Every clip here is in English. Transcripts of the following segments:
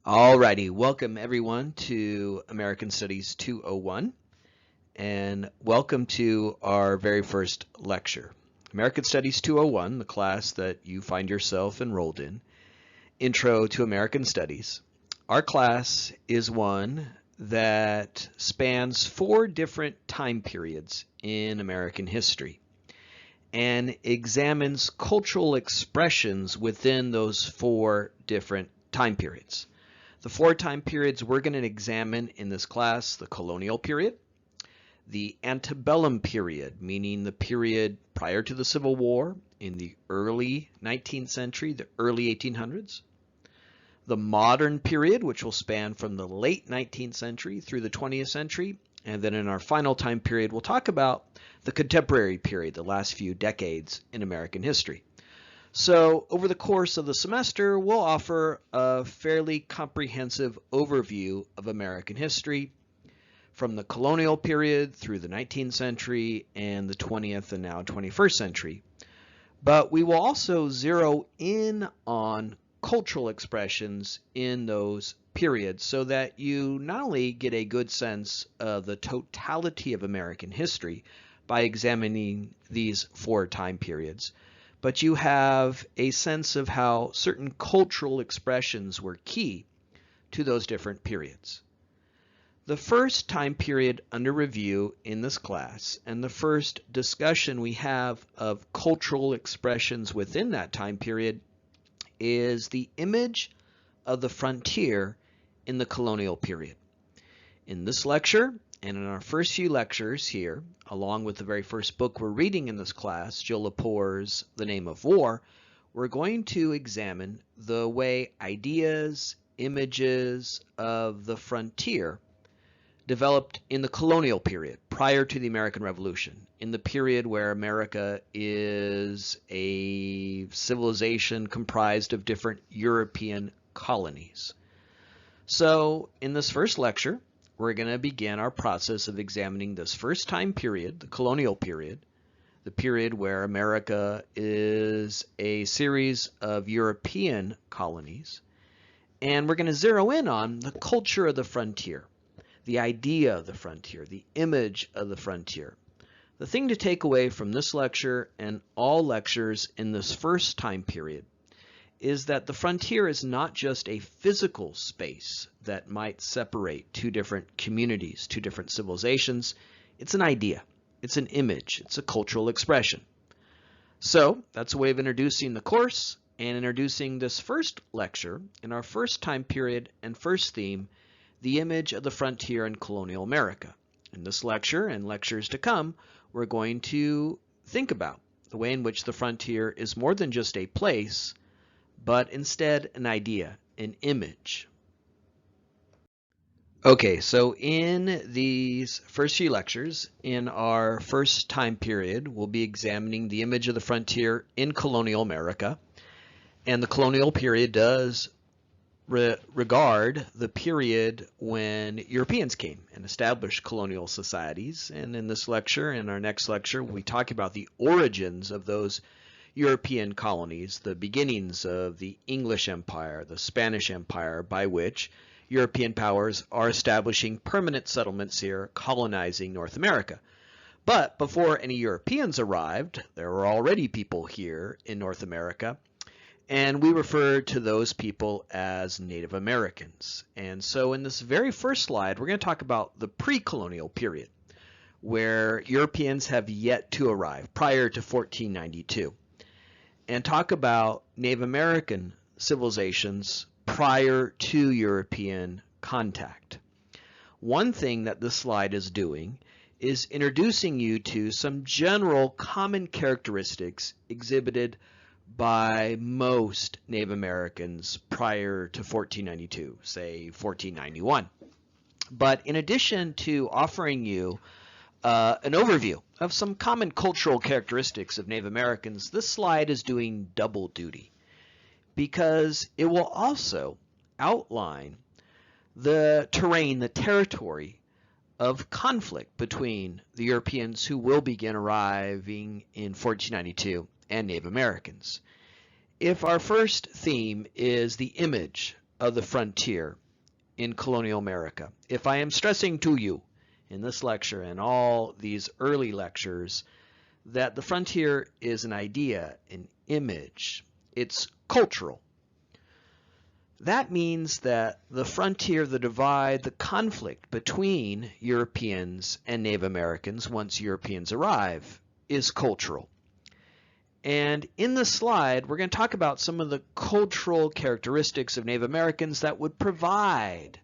Alrighty, welcome everyone to American Studies 201 and welcome to our very first lecture. American Studies 201, the class that you find yourself enrolled in, Intro to American Studies. Our class is one that spans 4 different time periods in American history and examines cultural expressions within those 4 different time periods. The 4 time periods we're going to examine in this class: the colonial period, the antebellum period, meaning the period prior to the Civil War in the early 19th century, the early 1800s, the modern period, which will span from the late 19th century through the 20th century, and then in our final time period, we'll talk about the contemporary period, the last few decades in American history. So over the course of the semester, we'll offer a fairly comprehensive overview of American history from the colonial period through the 19th century and the 20th and now 21st century. But we will also zero in on cultural expressions in those periods so that you not only get a good sense of the totality of American history by examining these 4 time periods, but you have a sense of how certain cultural expressions were key to those different periods. The first time period under review in this class, and the first discussion we have of cultural expressions within that time period, is the image of the frontier in the colonial period. In this lecture, and in our first few lectures here, along with the very first book we're reading in this class, Jill Lepore's The Name of War, we're going to examine the way ideas, images of the frontier developed in the colonial period, prior to the American Revolution, in the period where America is a civilization comprised of different European colonies. So in this first lecture, we're going to begin our process of examining this first time period, the colonial period, the period where America is a series of European colonies. And we're going to zero in on the culture of the frontier, the idea of the frontier, the image of the frontier. The thing to take away from this lecture and all lectures in this first time period is that the frontier is not just a physical space that might separate 2 different communities, 2 different civilizations. It's an idea, it's an image, it's a cultural expression. So that's a way of introducing the course and introducing this first lecture in our first time period and first theme, the image of the frontier in colonial America. In this lecture and lectures to come, we're going to think about the way in which the frontier is more than just a place, but instead an idea, an image. Okay, so in these first few lectures, in our first time period, we'll be examining the image of the frontier in colonial America. And the colonial period does regard the period when Europeans came and established colonial societies. And in this lecture and our next lecture, we talk about the origins of those European colonies, the beginnings of the English Empire, the Spanish Empire, by which European powers are establishing permanent settlements here, colonizing North America. But before any Europeans arrived, there were already people here in North America, and we refer to those people as Native Americans. And so in this very first slide, we're going to talk about the pre-colonial period, where Europeans have yet to arrive, prior to 1492. And talk about Native American civilizations prior to European contact. One thing that this slide is doing is introducing you to some general common characteristics exhibited by most Native Americans prior to 1492, say 1491. But in addition to offering you an overview of some common cultural characteristics of Native Americans, this slide is doing double duty because it will also outline the terrain, the territory of conflict between the Europeans who will begin arriving in 1492 and Native Americans. If our first theme is the image of the frontier in colonial America. If I am stressing to you in this lecture and all these early lectures that the frontier is an idea, an image, it's cultural. That means that the frontier, the divide, the conflict between Europeans and Native Americans once Europeans arrive is cultural. And in this slide, we're going to talk about some of the cultural characteristics of Native Americans that would provide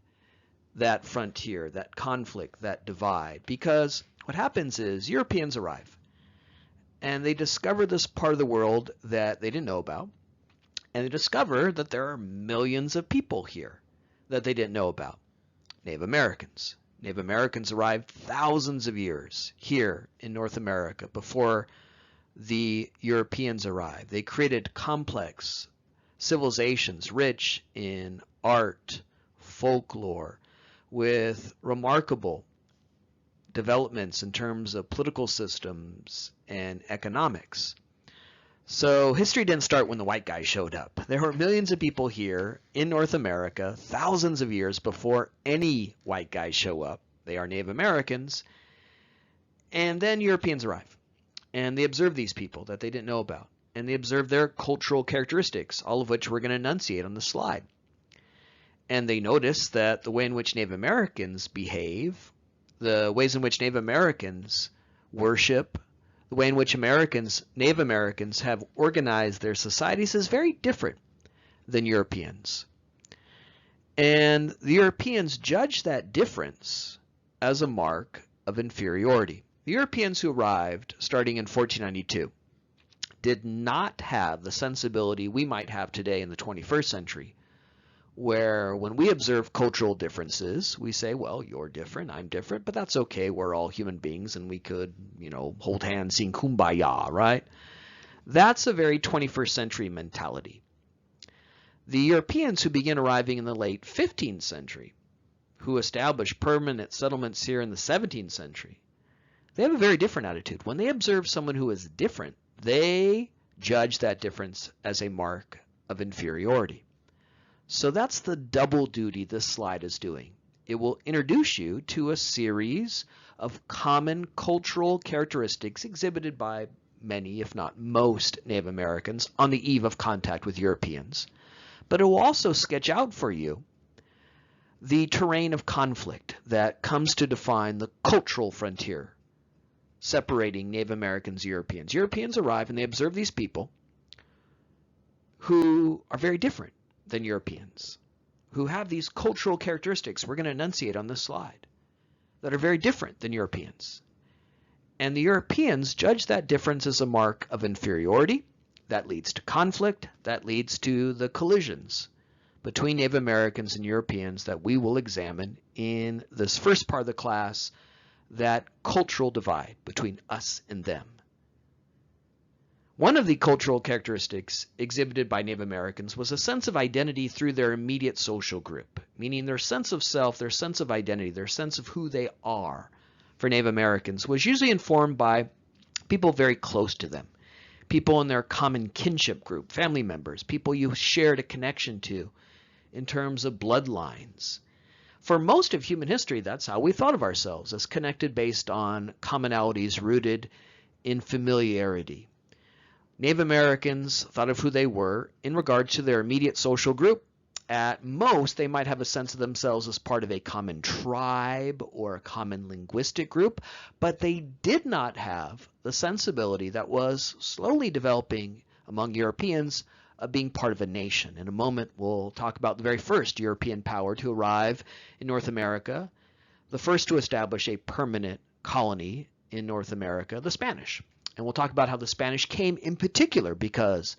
that frontier, that conflict, that divide. Because what happens is Europeans arrive and they discover this part of the world that they didn't know about. And they discover that there are millions of people here that they didn't know about. Native Americans. Native Americans arrived thousands of years here in North America before the Europeans arrived. They created complex civilizations rich in art, folklore, with remarkable developments in terms of political systems and economics. So history didn't start when the white guy showed up. There were millions of people here in North America thousands of years before any white guys show up. They are Native Americans. And then Europeans arrive. And they observe these people that they didn't know about. And they observe their cultural characteristics, all of which we're going to enunciate on the slide. And they notice that the way in which Native Americans behave, the ways in which Native Americans worship, the way in which Native Americans have organized their societies is very different than Europeans. And the Europeans judge that difference as a mark of inferiority. The Europeans who arrived starting in 1492 did not have the sensibility we might have today in the 21st century, where when we observe cultural differences, we say, well, you're different, I'm different, but that's okay. We're all human beings and we could, hold hands, sing kumbaya, right? That's a very 21st century mentality. The Europeans who begin arriving in the late 15th century, who established permanent settlements here in the 17th century, they have a very different attitude. When they observe someone who is different, they judge that difference as a mark of inferiority. So that's the double duty this slide is doing. It will introduce you to a series of common cultural characteristics exhibited by many, if not most, Native Americans on the eve of contact with Europeans. But it will also sketch out for you the terrain of conflict that comes to define the cultural frontier separating Native Americans and Europeans. Europeans arrive and they observe these people who are very different than Europeans, who have these cultural characteristics we're going to enunciate on this slide that are very different than Europeans. And the Europeans judge that difference as a mark of inferiority. That leads to conflict. That leads to the collisions between Native Americans and Europeans that we will examine in this first part of the class, that cultural divide between us and them. One of the cultural characteristics exhibited by Native Americans was a sense of identity through their immediate social group, meaning their sense of self, their sense of identity, their sense of who they are for Native Americans was usually informed by people very close to them, people in their common kinship group, family members, people you shared a connection to in terms of bloodlines. For most of human history, that's how we thought of ourselves, as connected based on commonalities rooted in familiarity. Native Americans thought of who they were in regards to their immediate social group. At most, they might have a sense of themselves as part of a common tribe or a common linguistic group, but they did not have the sensibility that was slowly developing among Europeans of being part of a nation. In a moment, we'll talk about the very first European power to arrive in North America, the first to establish a permanent colony in North America, the Spanish. And we'll talk about how the Spanish came in particular because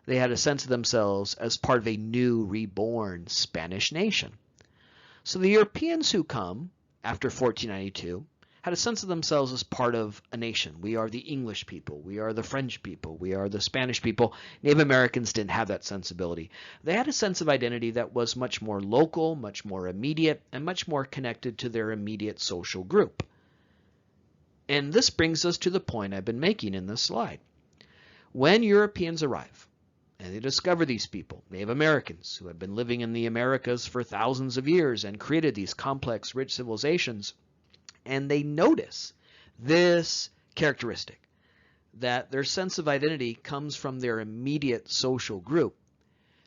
they had a sense of themselves as part of a new, reborn Spanish nation. So the Europeans who come after 1492 had a sense of themselves as part of a nation. We are the English people. We are the French people. We are the Spanish people. Native Americans didn't have that sensibility. They had a sense of identity that was much more local, much more immediate, and much more connected to their immediate social group. And this brings us to the point I've been making in this slide. When Europeans arrive, And they discover these people, Native Americans, who have been living in the Americas for thousands of years and created these complex, rich civilizations. And they notice this characteristic, that their sense of identity comes from their immediate social group.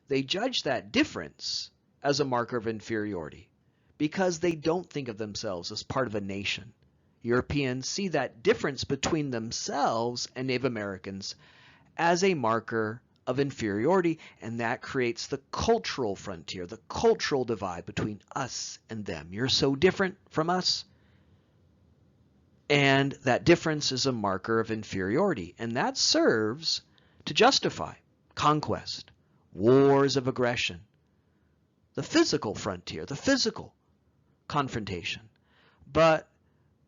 They judge that difference as a marker of inferiority because they don't think of themselves as part of a nation. Europeans see that difference between themselves and Native Americans as a marker of inferiority, and that creates the cultural frontier, the cultural divide between us and them. You're so different from us. And that difference is a marker of inferiority, and that serves to justify conquest, wars of aggression, the physical frontier, the physical confrontation. But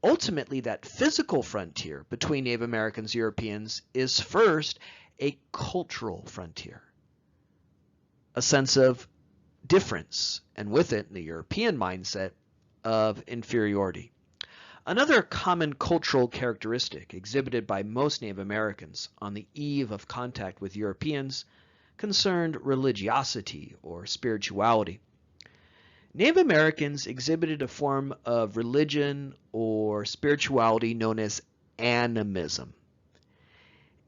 ultimately, that physical frontier between Native Americans and Europeans is first a cultural frontier, a sense of difference, and with it, the European mindset of inferiority. Another common cultural characteristic exhibited by most Native Americans on the eve of contact with Europeans concerned religiosity or spirituality. Native Americans exhibited a form of religion or spirituality known as animism.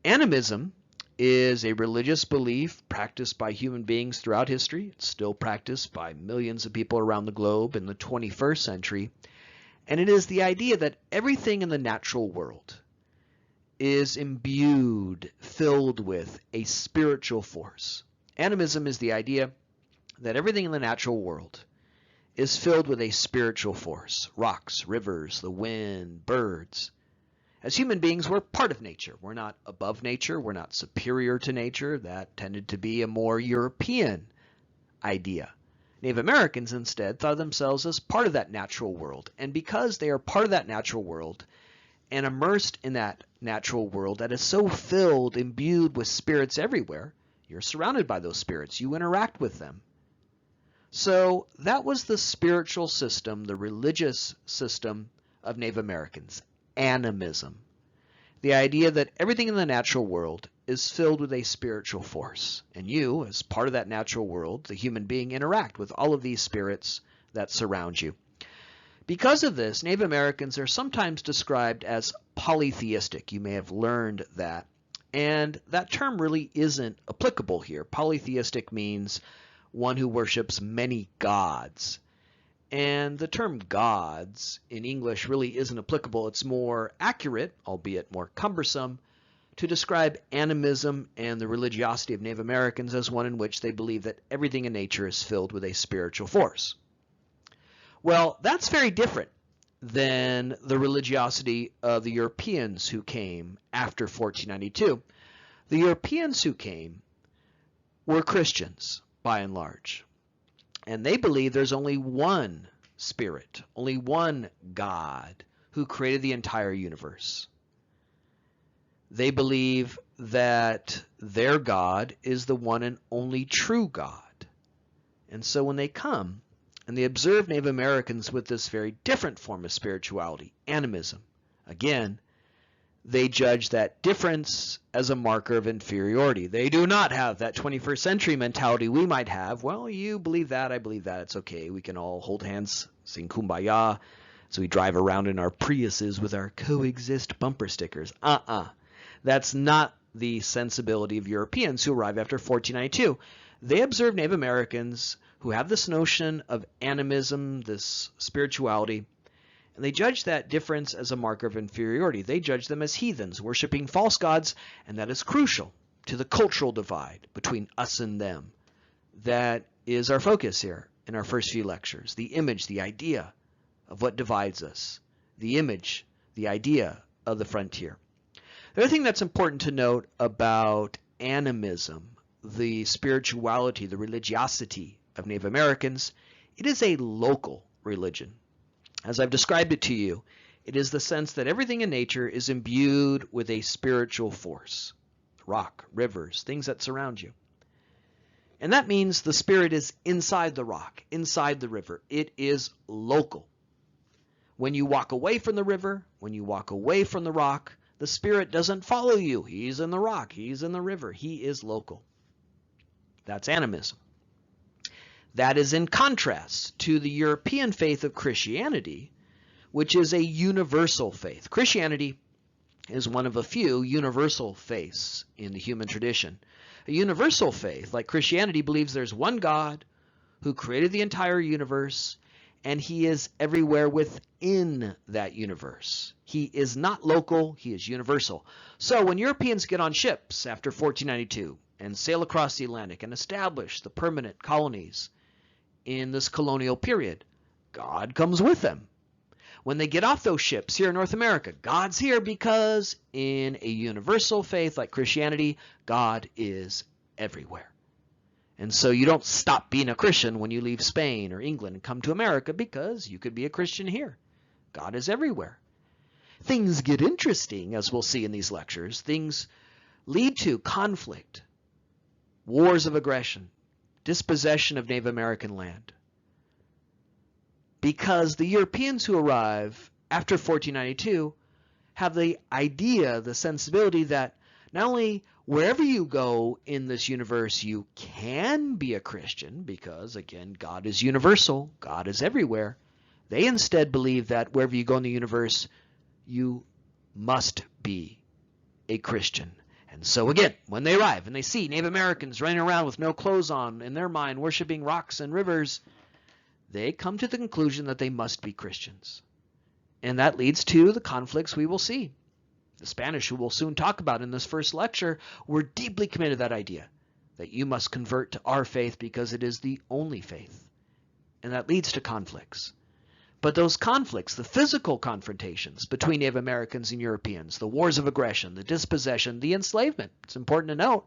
Animism is a religious belief practiced by human beings throughout history. It's still practiced by millions of people around the globe in the 21st century. And it is the idea that everything in the natural world is imbued, filled with a spiritual force. Animism is the idea that everything in the natural world is filled with a spiritual force. Rocks, rivers, the wind, birds. As human beings, we're part of nature. We're not above nature. We're not superior to nature. That tended to be a more European idea. Native Americans instead thought of themselves as part of that natural world. And because they are part of that natural world and immersed in that natural world that is so filled, imbued with spirits everywhere, you're surrounded by those spirits. You interact with them. So that was the spiritual system, the religious system of Native Americans, animism. The idea that everything in the natural world is filled with a spiritual force. And you, as part of that natural world, the human being, interact with all of these spirits that surround you. Because of this, Native Americans are sometimes described as polytheistic. You may have learned that. And that term really isn't applicable here. Polytheistic means one who worships many gods. And the term gods in English really isn't applicable. It's more accurate, albeit more cumbersome, to describe animism and the religiosity of Native Americans as one in which they believe that everything in nature is filled with a spiritual force. Well, that's very different than the religiosity of the Europeans who came after 1492. The Europeans who came were Christians, by and large. And they believe there's only one spirit, only one God who created the entire universe. They believe that their God is the one and only true God. And so when they come and they observe Native Americans with this very different form of spirituality, animism, again, they judge that difference as a marker of inferiority. They do not have that 21st century mentality we might have. Well, you believe that, I believe that, it's okay. We can all hold hands, sing Kumbaya, so we drive around in our Priuses with our coexist bumper stickers. That's not the sensibility of Europeans who arrive after 1492. They observe Native Americans who have this notion of animism, this spirituality, and they judge that difference as a marker of inferiority. They judge them as heathens, worshiping false gods, and that is crucial to the cultural divide between us and them. That is our focus here in our first few lectures. The image, the idea of what divides us. The image, the idea of the frontier. The other thing that's important to note about animism, the spirituality, the religiosity of Native Americans, it is a local religion. As I've described it to you, it is the sense that everything in nature is imbued with a spiritual force. Rock, rivers, things that surround you. And that means the spirit is inside the rock, inside the river. It is local. When you walk away from the river, when you walk away from the rock, the spirit doesn't follow you. He's in the rock, he's in the river, he is local. That's animism. That is in contrast to the European faith of Christianity, which is a universal faith. Christianity is one of a few universal faiths in the human tradition. A universal faith, like Christianity, believes there's one God who created the entire universe, and he is everywhere within that universe. He is not local, he is universal. So when Europeans get on ships after 1492 and sail across the Atlantic and establish the permanent colonies in this colonial period, God comes with them. When they get off those ships here in North America, God's here because in a universal faith like Christianity, God is everywhere. And so you don't stop being a Christian when you leave Spain or England and come to America, because you could be a Christian here. God is everywhere. Things get interesting, as we'll see in these lectures. Things lead to conflict, wars of aggression, dispossession of Native American land. Because the Europeans who arrive after 1492 have the idea, the sensibility that not only wherever you go in this universe you can be a Christian, because again, God is universal, God is everywhere. They instead believe that wherever you go in the universe, you must be a Christian. And so again, when they arrive and they see Native Americans running around with no clothes on, in their mind worshiping rocks and rivers, they come to the conclusion that they must be Christians. And that leads to the conflicts we will see. The Spanish, who we'll soon talk about in this first lecture, were deeply committed to that idea, that you must convert to our faith because it is the only faith. And that leads to conflicts. But those conflicts, the physical confrontations between Native Americans and Europeans, the wars of aggression, the dispossession, the enslavement, it's important to note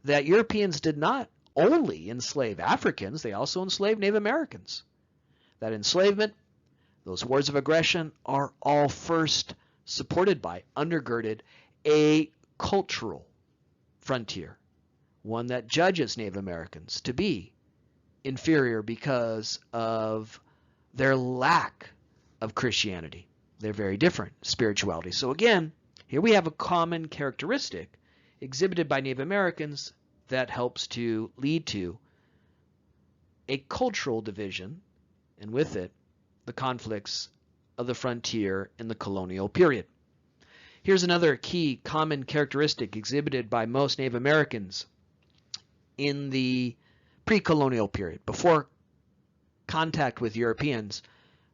that Europeans did not only enslave Africans, they also enslaved Native Americans. That enslavement, those wars of aggression, are all first supported by, undergirded, a cultural frontier, one that judges Native Americans to be inferior because of their lack of Christianity. They're very different spirituality. So again, here we have a common characteristic exhibited by Native Americans that helps to lead to a cultural division, and with it, the conflicts of the frontier in the colonial period. Here's another key common characteristic exhibited by most Native Americans in the pre-colonial period, before contact with Europeans,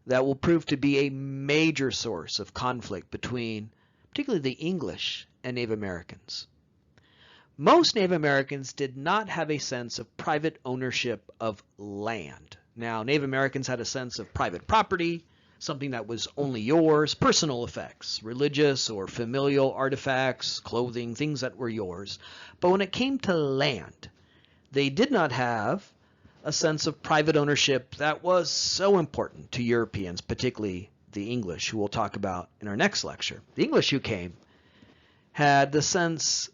that will prove to be a major source of conflict between particularly the English and Native Americans. Most Native Americans did not have a sense of private ownership of land. Now, Native Americans had a sense of private property, something that was only yours, personal effects, religious or familial artifacts, clothing, things that were yours. But when it came to land, they did not have a sense of private ownership that was so important to Europeans, particularly the English, who we'll talk about in our next lecture. The English who came had the sense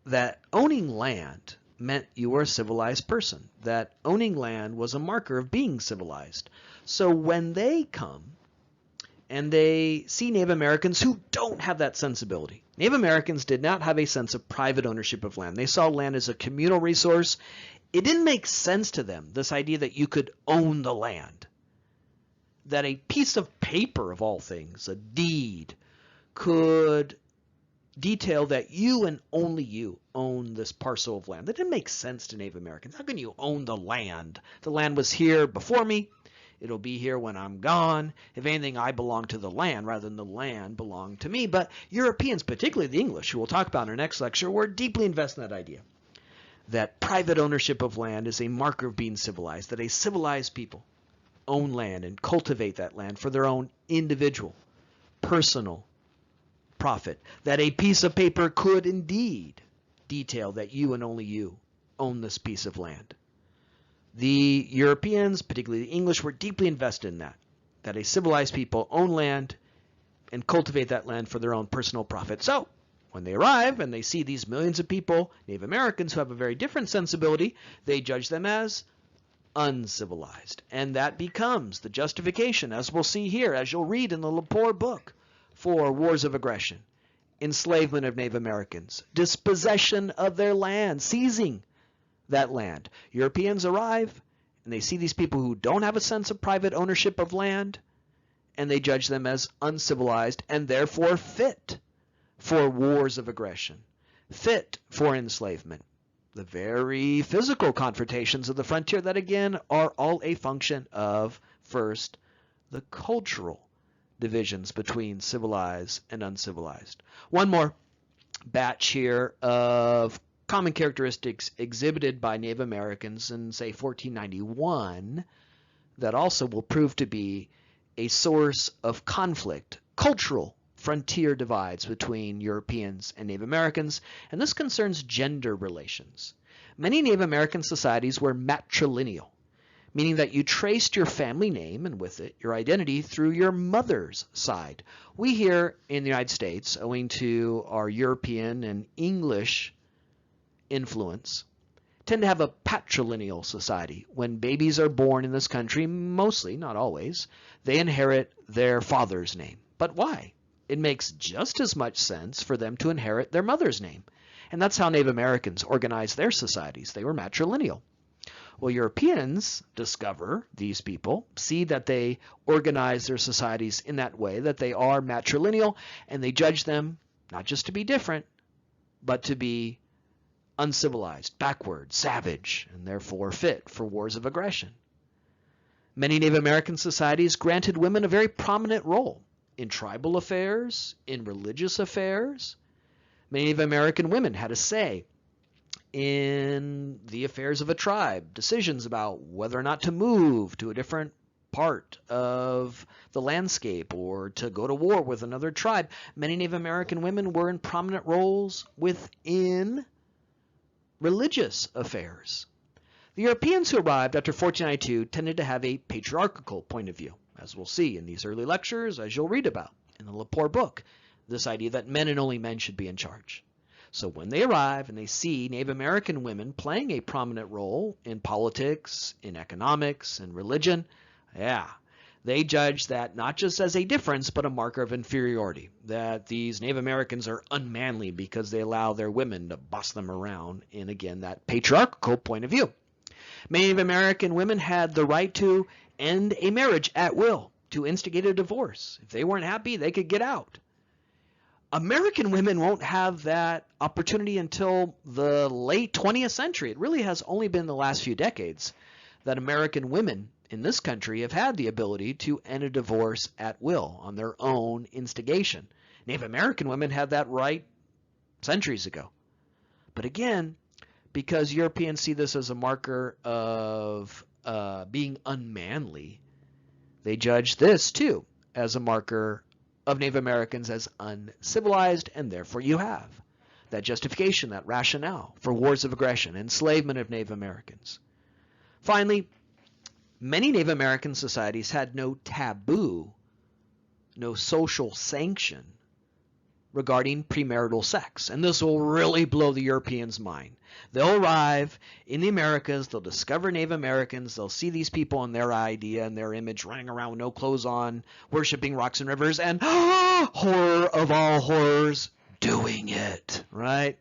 that owning land meant you were a civilized person, that owning land was a marker of being civilized. So when they come and they see Native Americans who don't have that sensibility, Native Americans did not have a sense of private ownership of land. They saw land as a communal resource. It didn't make sense to them, this idea that you could own the land, that a piece of paper of all things, a deed, could detail that you and only you own this parcel of land. That didn't make sense to Native Americans. How can you own the land? The land was here before me. It'll be here when I'm gone. If anything, I belong to the land rather than the land belong to me. But Europeans, particularly the English, who we'll talk about in our next lecture, were deeply invested in that idea, that private ownership of land is a marker of being civilized, that a civilized people own land and cultivate that land for their own individual, personal profit, that a piece of paper could indeed detail that you and only you own this piece of land. The Europeans, particularly the English, were deeply invested in that a civilized people own land and cultivate that land for their own personal profit. So when they arrive and they see these millions of people, Native Americans, who have a very different sensibility, they judge them as uncivilized. And that becomes the justification, as we'll see here, as you'll read in the Lepore book, for wars of aggression, enslavement of Native Americans, dispossession of their land, seizing that land. Europeans arrive, and they see these people who don't have a sense of private ownership of land, and they judge them as uncivilized and therefore fit for wars of aggression, fit for enslavement. The very physical confrontations of the frontier that, again, are all a function of, first, the cultural divisions between civilized and uncivilized. One more batch here of common characteristics exhibited by Native Americans in, say, 1491 that also will prove to be a source of conflict, cultural frontier divides between Europeans and Native Americans, and this concerns gender relations. Many Native American societies were matrilineal, meaning that you traced your family name and with it your identity through your mother's side. We here in the United States, owing to our European and English influence, tend to have a patrilineal society. When babies are born in this country, mostly, not always, they inherit their father's name. But why? It makes just as much sense for them to inherit their mother's name. And that's how Native Americans organized their societies. They were matrilineal. Well, Europeans discover these people, see that they organize their societies in that way, that they are matrilineal, and they judge them not just to be different, but to be uncivilized, backward, savage, and therefore fit for wars of aggression. Many Native American societies granted women a very prominent role in tribal affairs, in religious affairs. Many Native American women had a say in the affairs of a tribe, decisions about whether or not to move to a different part of the landscape or to go to war with another tribe. Many Native American women were in prominent roles within religious affairs. The Europeans who arrived after 1492 tended to have a patriarchal point of view, as we'll see in these early lectures, as you'll read about in the Lepore book, this idea that men and only men should be in charge. So when they arrive and they see Native American women playing a prominent role in politics, in economics, and religion, they judge that not just as a difference, but a marker of inferiority, that these Native Americans are unmanly because they allow their women to boss them around in, again, that patriarchal point of view. Many Native American women had the right to end a marriage at will, to instigate a divorce. If they weren't happy, they could get out. American women won't have that opportunity until the late 20th century. It really has only been the last few decades that American women in this country have had the ability to end a divorce at will on their own instigation. Native American women had that right centuries ago. But again, because Europeans see this as a marker of being unmanly, they judge this too as a marker of Native Americans as uncivilized, and therefore you have that justification, that rationale for wars of aggression, enslavement of Native Americans. Finally, many Native American societies had no taboo, no social sanction regarding premarital sex. And this will really blow the Europeans' mind. They'll arrive in the Americas, they'll discover Native Americans, they'll see these people in their idea and their image running around with no clothes on, worshiping rocks and rivers, and horror of all horrors, doing it, right?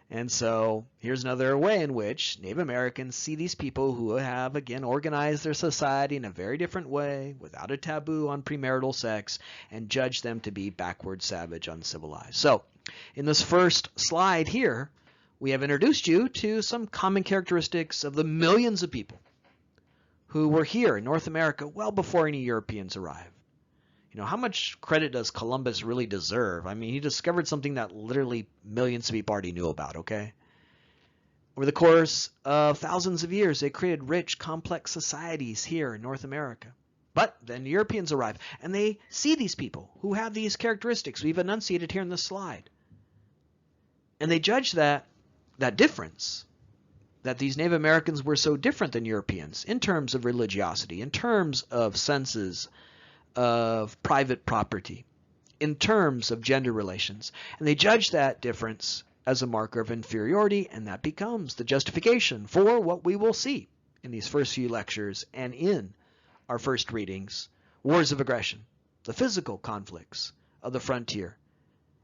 And so here's another way in which Native Americans see these people who have, again, organized their society in a very different way, without a taboo on premarital sex, and judge them to be backward, savage, uncivilized. So in this first slide here, we have introduced you to some common characteristics of the millions of people who were here in North America well before any Europeans arrived. You know, how much credit does Columbus really deserve? I mean, he discovered something that literally millions of people already knew about, okay? Over the course of thousands of years, they created rich, complex societies here in North America. But then the Europeans arrive, and they see these people who have these characteristics we've enunciated here in this slide. And they judge that difference, that these Native Americans were so different than Europeans in terms of religiosity, in terms of senses of private property, in terms of gender relations. And they judge that difference as a marker of inferiority, and that becomes the justification for what we will see in these first few lectures and in our first readings: wars of aggression, the physical conflicts of the frontier,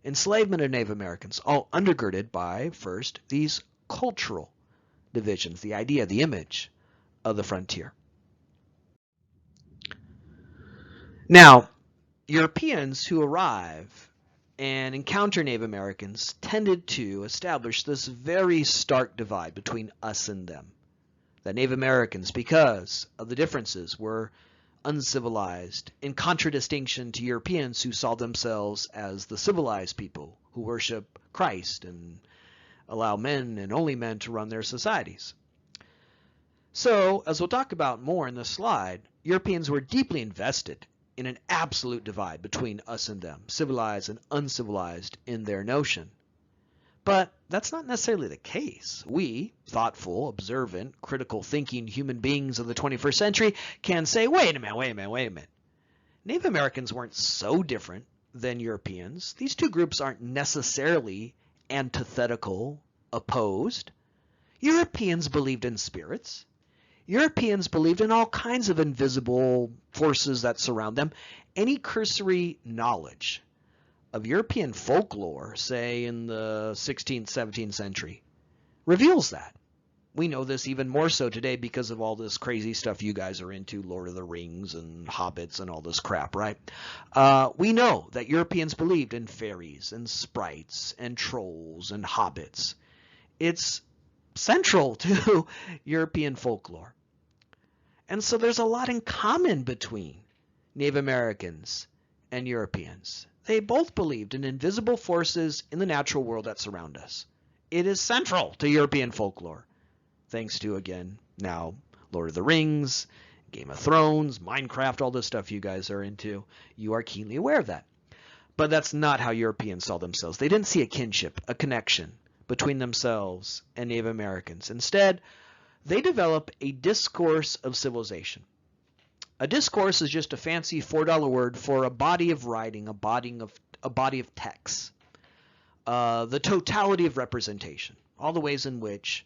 enslavement of Native Americans, all undergirded by, first, these cultural divisions, the idea, the image of the frontier. Now, Europeans who arrive and encounter Native Americans tended to establish this very stark divide between us and them. That Native Americans, because of the differences, were uncivilized, in contradistinction to Europeans who saw themselves as the civilized people who worship Christ and allow men and only men to run their societies. So, as we'll talk about more in this slide, Europeans were deeply invested in an absolute divide between us and them, civilized and uncivilized in their notion. But that's not necessarily the case. We, thoughtful, observant, critical thinking human beings of the 21st century can say, wait a minute. Native Americans weren't so different than Europeans. These two groups aren't necessarily antithetical, opposed. Europeans believed in spirits. Europeans believed in all kinds of invisible forces that surround them. Any cursory knowledge of European folklore, say in the 16th, 17th century, reveals that. We know this even more so today because of all this crazy stuff you guys are into, Lord of the Rings and Hobbits and all this crap, right? We know that Europeans believed in fairies and sprites and trolls and hobbits. It's central to European folklore. And so there's a lot in common between Native Americans and Europeans. They both believed in invisible forces in the natural world that surround us. It is central to European folklore, thanks to, again, now Lord of the Rings, Game of Thrones, Minecraft, all this stuff you guys are into. You are keenly aware of that. But that's not how Europeans saw themselves. They didn't see a kinship, a connection between themselves and Native Americans. Instead, they develop a discourse of civilization. A discourse is just a fancy $4 word for a body of writing, a body of text, the totality of representation, all the ways in which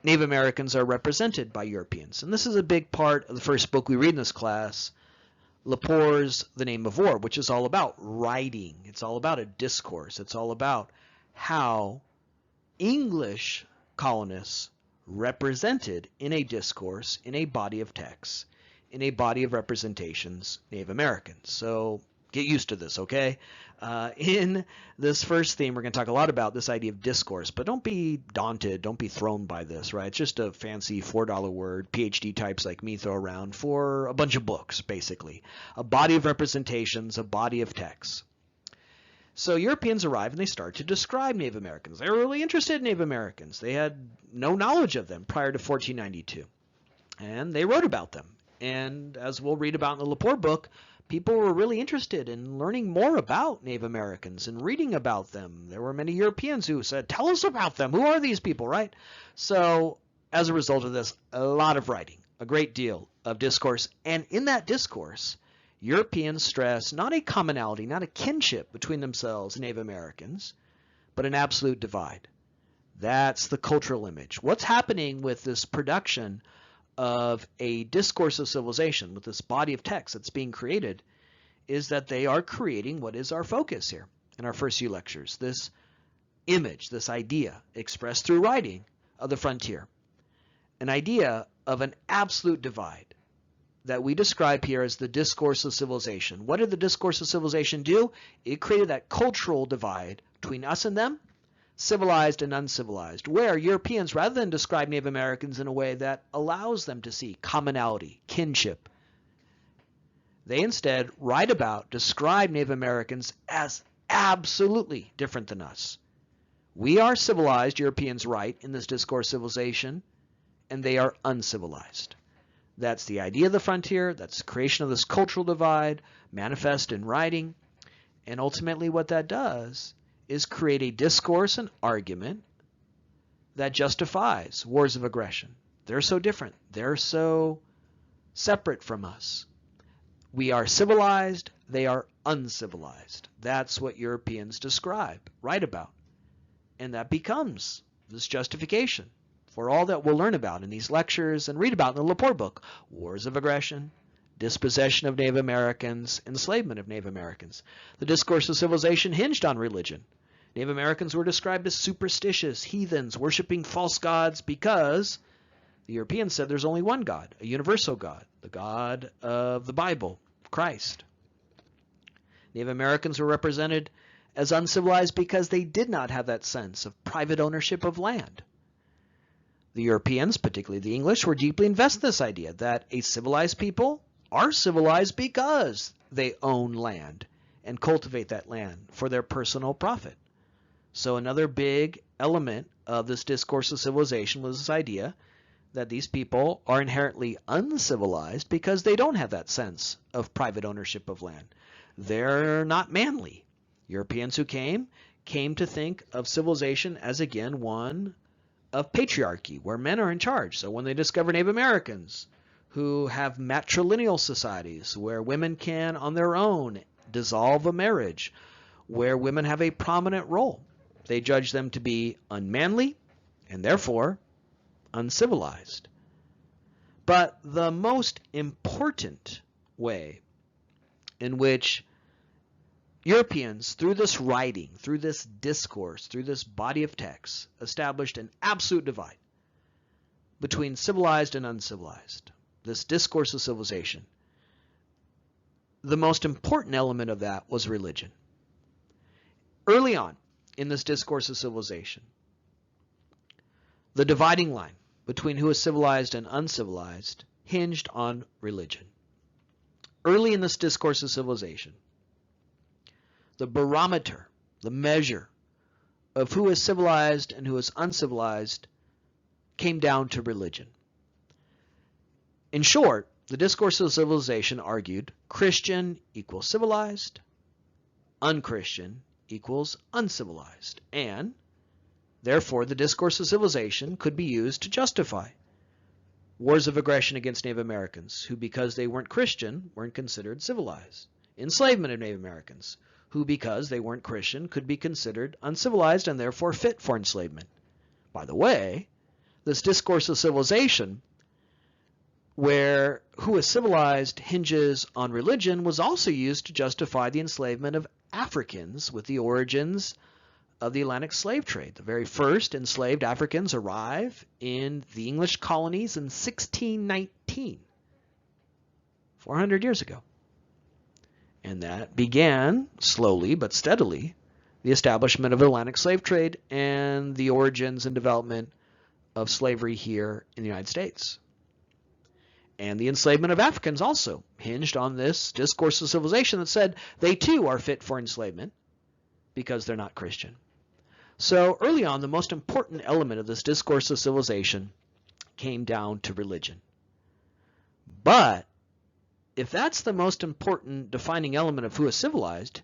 Native Americans are represented by Europeans. And this is a big part of the first book we read in this class, Lepore's The Name of War, which is all about writing. It's all about a discourse. It's all about how English colonists represented in a discourse, in a body of texts, in a body of representations, Native Americans. So get used to this, okay? In this first theme, we're going to talk a lot about this idea of discourse, but don't be daunted, don't be thrown by this, right? It's just a fancy $4 word PhD types like me throw around for a bunch of books, basically. A body of representations, a body of texts. So Europeans arrive and they start to describe Native Americans. They were really interested in Native Americans. They had no knowledge of them prior to 1492. And they wrote about them. And as we'll read about in the Lepore book, people were really interested in learning more about Native Americans and reading about them. There were many Europeans who said, tell us about them. Who are these people, right? So as a result of this, a lot of writing, a great deal of discourse. And in that discourse, Europeans stress not a commonality, not a kinship between themselves and Native Americans, but an absolute divide. That's the cultural image. What's happening with this production of a discourse of civilization, with this body of text that's being created, is that they are creating what is our focus here in our first few lectures, this image, this idea expressed through writing of the frontier, an idea of an absolute divide that we describe here as the discourse of civilization. What did the discourse of civilization do? It created that cultural divide between us and them, civilized and uncivilized, where Europeans, rather than describe Native Americans in a way that allows them to see commonality, kinship, they instead write about, describe Native Americans as absolutely different than us. We are civilized, Europeans write, in this discourse of civilization, and they are uncivilized. That's the idea of the frontier. That's the creation of this cultural divide, manifest in writing. And ultimately what that does is create a discourse and argument that justifies wars of aggression. They're so different. They're so separate from us. We are civilized. They are uncivilized. That's what Europeans describe, write about. And that becomes this justification for all that we'll learn about in these lectures and read about in the Lepore book. Wars of aggression, dispossession of Native Americans, enslavement of Native Americans. The discourse of civilization hinged on religion. Native Americans were described as superstitious, heathens, worshiping false gods because the Europeans said there's only one God, a universal God, the God of the Bible, Christ. Native Americans were represented as uncivilized because they did not have that sense of private ownership of land. The Europeans, particularly the English, were deeply invested in this idea that a civilized people are civilized because they own land and cultivate that land for their personal profit. So another big element of this discourse of civilization was this idea that these people are inherently uncivilized because they don't have that sense of private ownership of land. They're not manly. Europeans who came to think of civilization as, again, one of patriarchy, where men are in charge. So when they discover Native Americans who have matrilineal societies, where women can, on their own, dissolve a marriage, where women have a prominent role, they judge them to be unmanly and therefore uncivilized. But the most important way in which Europeans, through this writing, through this discourse, through this body of text, established an absolute divide between civilized and uncivilized, this discourse of civilization, the most important element of that was religion. Early on in this discourse of civilization, the dividing line between who is civilized and uncivilized hinged on religion. Early in this discourse of civilization, the barometer, the measure of who is civilized and who is uncivilized came down to religion. In short, the discourse of civilization argued Christian equals civilized, unchristian equals uncivilized, and therefore the discourse of civilization could be used to justify wars of aggression against Native Americans, who because they weren't Christian weren't considered civilized, enslavement of Native Americans, who because they weren't Christian could be considered uncivilized and therefore fit for enslavement. By the way, this discourse of civilization, where who is civilized hinges on religion, was also used to justify the enslavement of Africans with the origins of the Atlantic slave trade. The very first enslaved Africans arrive in the English colonies in 1619, 400 years ago. And that began, slowly but steadily, the establishment of the Atlantic slave trade and the origins and development of slavery here in the United States. And the enslavement of Africans also hinged on this discourse of civilization that said they too are fit for enslavement because they're not Christian. So early on, the most important element of this discourse of civilization came down to religion. But if that's the most important defining element of who is civilized,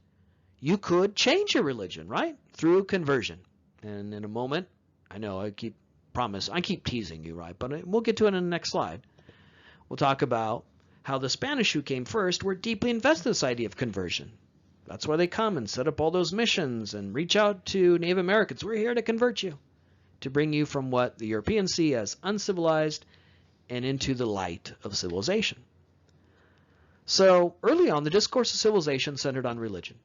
you could change your religion, right? Through conversion. And in a moment, I know I keep teasing you, right? But we'll get to it in the next slide. We'll talk about how the Spanish who came first were deeply invested in this idea of conversion. That's why they come and set up all those missions and reach out to Native Americans. We're here to convert you, to bring you from what the Europeans see as uncivilized and into the light of civilization. So early on, the discourse of civilization centered on religion.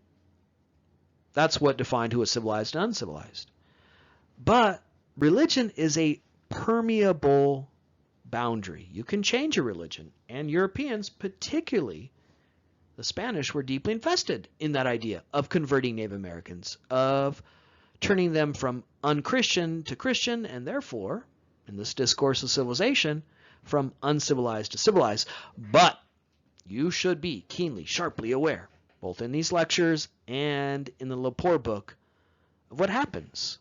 That's what defined who was civilized and uncivilized. But religion is a permeable boundary. You can change your religion, and Europeans, particularly the Spanish, were deeply invested in that idea of converting Native Americans, of turning them from unchristian to Christian, and therefore, in this discourse of civilization, from uncivilized to civilized. But you should be keenly, sharply aware, both in these lectures and in the Lepore book, of what happens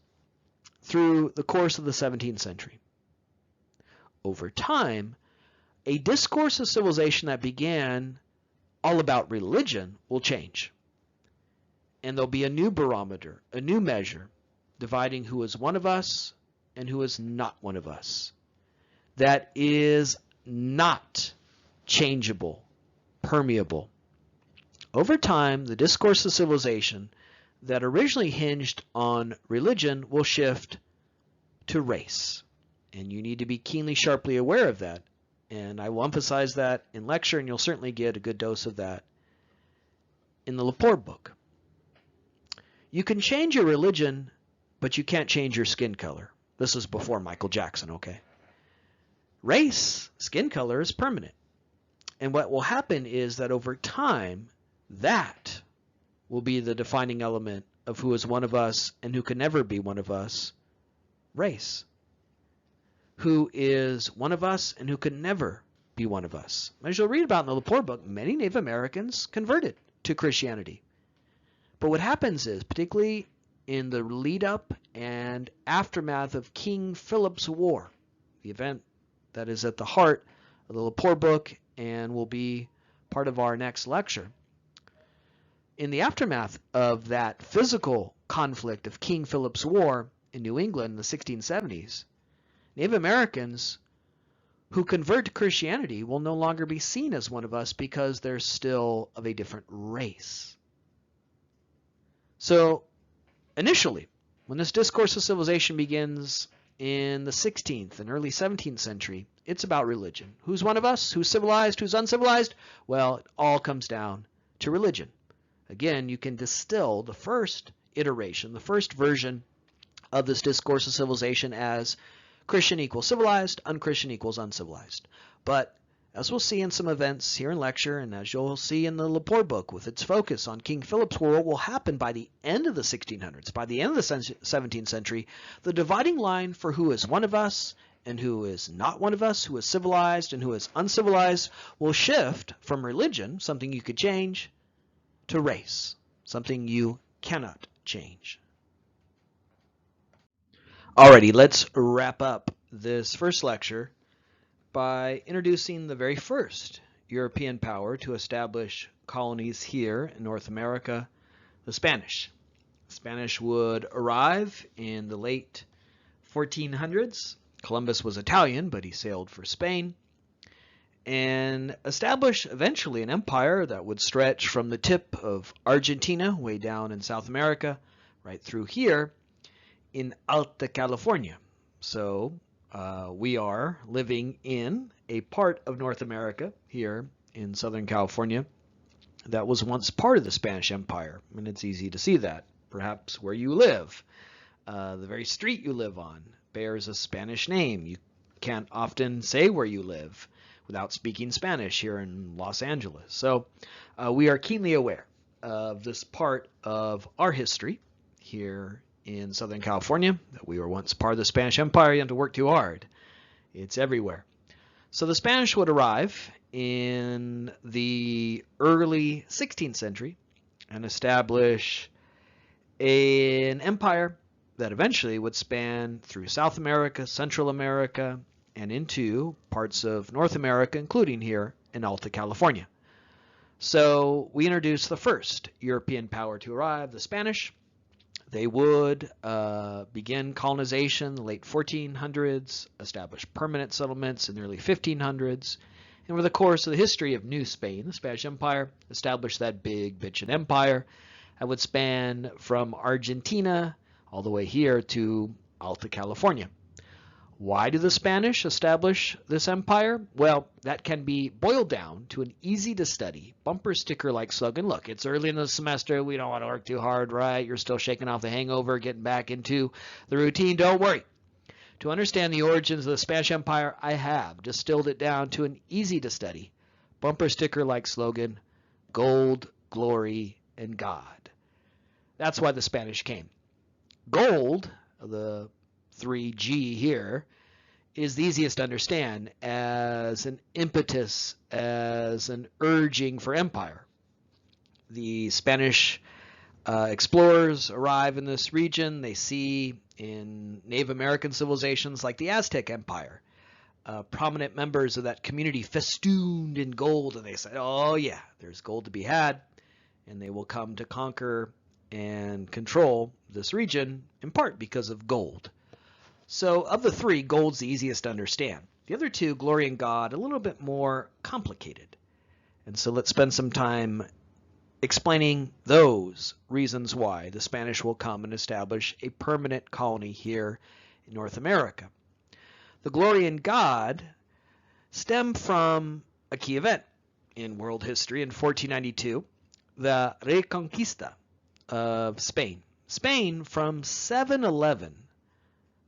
through the course of the 17th century. Over time, a discourse of civilization that began all about religion will change. And there'll be a new barometer, a new measure, dividing who is one of us and who is not one of us. That is not changeable, permeable. Over time, the discourse of civilization that originally hinged on religion will shift to race. And you need to be keenly, sharply aware of that. And I will emphasize that in lecture, and you'll certainly get a good dose of that in the Lepore book. You can change your religion, but you can't change your skin color. This is before Michael Jackson, okay? Race, skin color, is permanent. And what will happen is that over time, that will be the defining element of who is one of us and who can never be one of us. Race. Who is one of us and who can never be one of us. As you'll read about in the Lepore book, many Native Americans converted to Christianity. But what happens is, particularly in the lead up and aftermath of King Philip's War, the event that is at the heart of the Lepore book and will be part of our next lecture. In the aftermath of that physical conflict of King Philip's War in New England in the 1670s, Native Americans who convert to Christianity will no longer be seen as one of us because they're still of a different race. So initially, when this discourse of civilization begins in the 16th and early 17th century, it's about religion. Who's one of us? Who's civilized? Who's uncivilized? Well, it all comes down to religion. Again, you can distill the first iteration, the first version of this discourse of civilization as Christian equals civilized, unchristian equals uncivilized. But as we'll see in some events here in lecture, and as you'll see in the Lepore book with its focus on King Philip's War, what will happen by the end of the 1600s, by the end of the 17th century, the dividing line for who is one of us and who is not one of us, who is civilized and who is uncivilized, will shift from religion, something you could change, to race, something you cannot change. Alrighty, let's wrap up this first lecture by introducing the very first European power to establish colonies here in North America, the Spanish. The Spanish would arrive in the late 1400s. Columbus was Italian, but he sailed for Spain, and establish eventually an empire that would stretch from the tip of Argentina, way down in South America, right through here in Alta California. So we are living in a part of North America here in Southern California that was once part of the Spanish Empire, and it's easy to see that. Perhaps where you live, the very street you live on, bears a Spanish name. You can't often say where you live without speaking Spanish here in Los Angeles. So we are keenly aware of this part of our history here in Southern California, that we were once part of the Spanish Empire. You don't have to work too hard. It's everywhere. So the Spanish would arrive in the early 16th century and establish an empire that eventually would span through South America, Central America, and into parts of North America, including here in Alta California. So we introduce the first European power to arrive, the Spanish. They would begin colonization in the late 1400s, establish permanent settlements in the early 1500s, and over the course of the history of New Spain, the Spanish Empire established that big bitchin' empire that would span from Argentina all the way here to Alta California. Why do the Spanish establish this empire? Well, that can be boiled down to an easy-to-study, bumper sticker-like slogan. Look, it's early in the semester. We don't want to work too hard, right? You're still shaking off the hangover, getting back into the routine. Don't worry. To understand the origins of the Spanish Empire, I have distilled it down to an easy-to-study, bumper sticker-like slogan: gold, glory, and God. That's why the Spanish came. Gold, the 3G here, is the easiest to understand as an impetus, as an urging for empire. The Spanish explorers arrive in this region. They see in Native American civilizations like the Aztec Empire, prominent members of that community festooned in gold, and they say, oh yeah, there's gold to be had, and they will come to conquer and control this region in part because of gold. So of the three, gold's the easiest to understand. The other two, glory and God, a little bit more complicated. And so let's spend some time explaining those reasons why the Spanish will come and establish a permanent colony here in North America. The glory and God stem from a key event in world history in 1492, the Reconquista of Spain. Spain from 711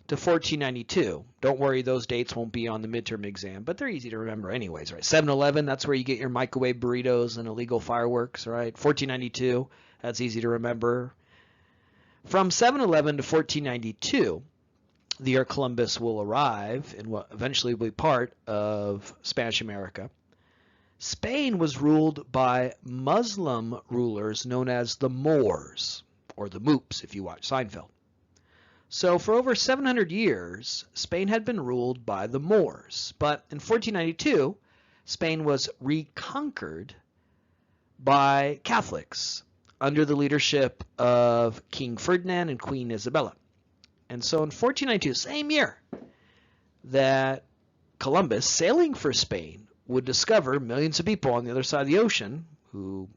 to 1492. Don't worry, those dates won't be on the midterm exam, but they're easy to remember anyways, right? 711, that's where you get your microwave burritos and illegal fireworks, right? 1492, that's easy to remember. From 711 to 1492, the year Columbus will arrive in what eventually will be part of Spanish America. Spain was ruled by Muslim rulers known as the Moors, or the Moops if you watch Seinfeld. So for over 700 years, Spain had been ruled by the Moors. But in 1492, Spain was reconquered by Catholics under the leadership of King Ferdinand and Queen Isabella. And so in 1492, same year that Columbus, sailing for Spain, would discover millions of people on the other side of the ocean who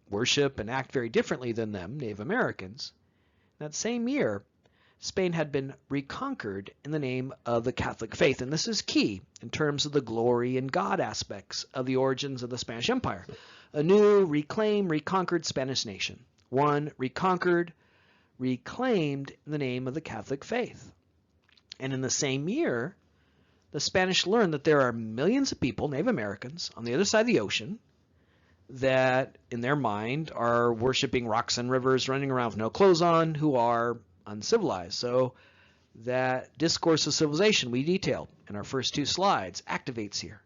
worship and act very differently than them, Native Americans. That same year, Spain had been reconquered in the name of the Catholic faith. And this is key in terms of the glory and God aspects of the origins of the Spanish Empire. A new, reclaimed, reconquered Spanish nation. One reconquered, reclaimed in the name of the Catholic faith. And in the same year, the Spanish learned that there are millions of people, Native Americans, on the other side of the ocean that, in their mind, are worshiping rocks and rivers, running around with no clothes on, who are uncivilized. So that discourse of civilization we detailed in our first two slides activates here.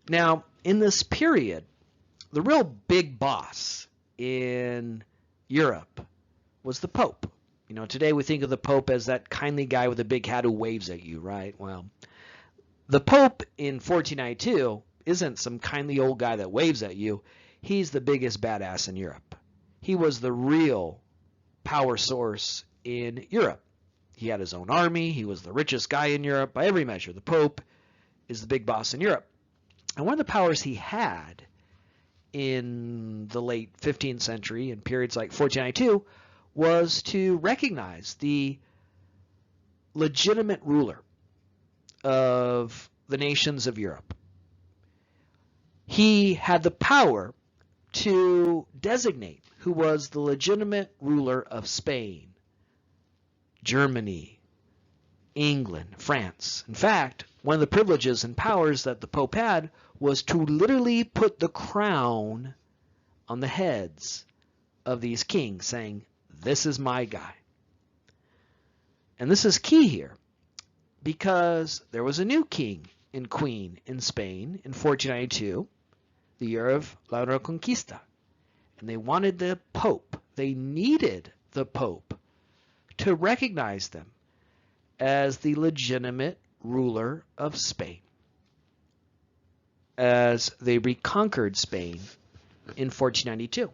Now, in this period, the real big boss in Europe was the Pope. You know, today we think of the Pope as that kindly guy with a big hat who waves at you, right? Well, the Pope in 1492 isn't some kindly old guy that waves at you. He's the biggest badass in Europe. He was the real power source in Europe. He had his own army. He was the richest guy in Europe by every measure. The Pope is the big boss in Europe. And one of the powers he had in the late 15th century and periods like 1492 was to recognize the legitimate ruler of the nations of Europe. He had the power to designate who was the legitimate ruler of Spain, Germany, England, France. In fact, one of the privileges and powers that the Pope had was to literally put the crown on the heads of these kings, saying, "This is my guy." And this is key here because there was a new king and queen in Spain in 1492, the year of La Reconquista. And they wanted the Pope, they needed the Pope to recognize them as the legitimate ruler of Spain as they reconquered Spain in 1492.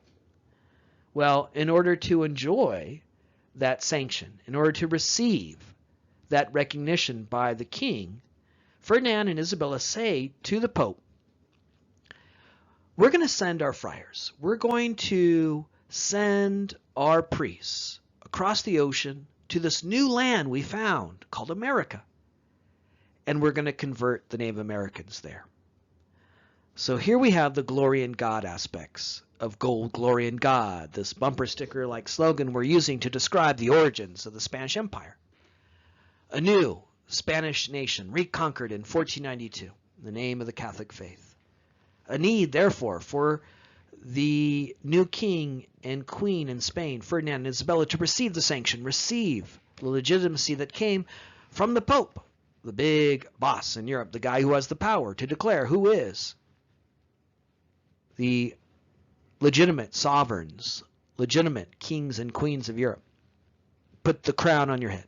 Well, in order to enjoy that sanction, in order to receive that recognition by the king, Ferdinand and Isabella say to the Pope, we're going to send our friars. We're going to send our priests across the ocean to this new land we found called America. And we're going to convert the Native Americans there. So here we have the glory in God aspects of gold, glory in God, this bumper sticker like slogan we're using to describe the origins of the Spanish Empire. A new Spanish nation reconquered in 1492 in the name of the Catholic faith. A need, therefore, for the new king and queen in Spain, Ferdinand and Isabella, to receive the sanction, receive the legitimacy that came from the Pope, the big boss in Europe, the guy who has the power to declare who is the legitimate sovereigns, legitimate kings and queens of Europe. Put the crown on your head.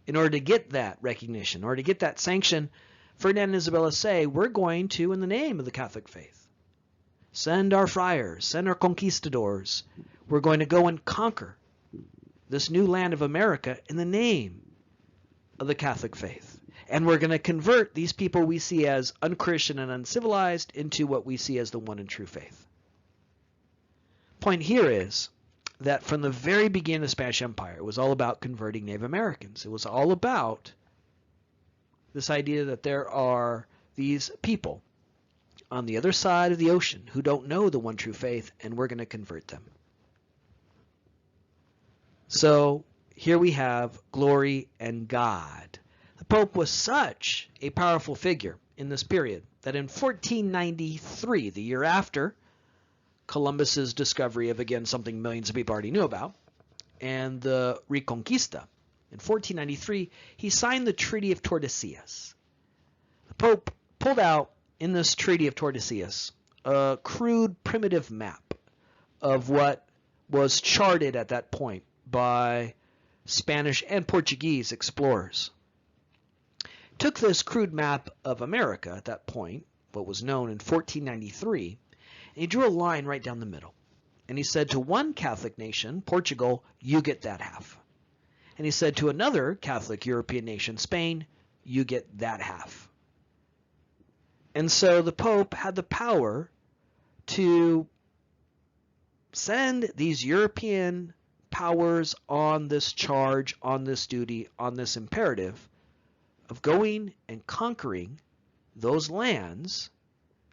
In order to get that recognition, in order to get that sanction, Ferdinand and Isabella say, we're going to, in the name of the Catholic faith, send our friars, send our conquistadors. We're going to go and conquer this new land of America in the name of the Catholic faith. And we're going to convert these people we see as unchristian and uncivilized into what we see as the one and true faith. Point here is that from the very beginning of the Spanish Empire, it was all about converting Native Americans. It was all about this idea that there are these people on the other side of the ocean who don't know the one true faith, and we're going to convert them. So here we have glory and God. The Pope was such a powerful figure in this period that in 1493, the year after Columbus's discovery of, again, something millions of people already knew about, and the Reconquista, in 1493, he signed the Treaty of Tordesillas. The Pope pulled out in this Treaty of Tordesillas a crude, primitive map of what was charted at that point by Spanish and Portuguese explorers. Took this crude map of America at that point, what was known in 1493, and he drew a line right down the middle. And he said to one Catholic nation, Portugal, you get that half. And he said to another Catholic European nation, Spain, you get that half. And so the Pope had the power to send these European powers on this charge, on this duty, on this imperative of going and conquering those lands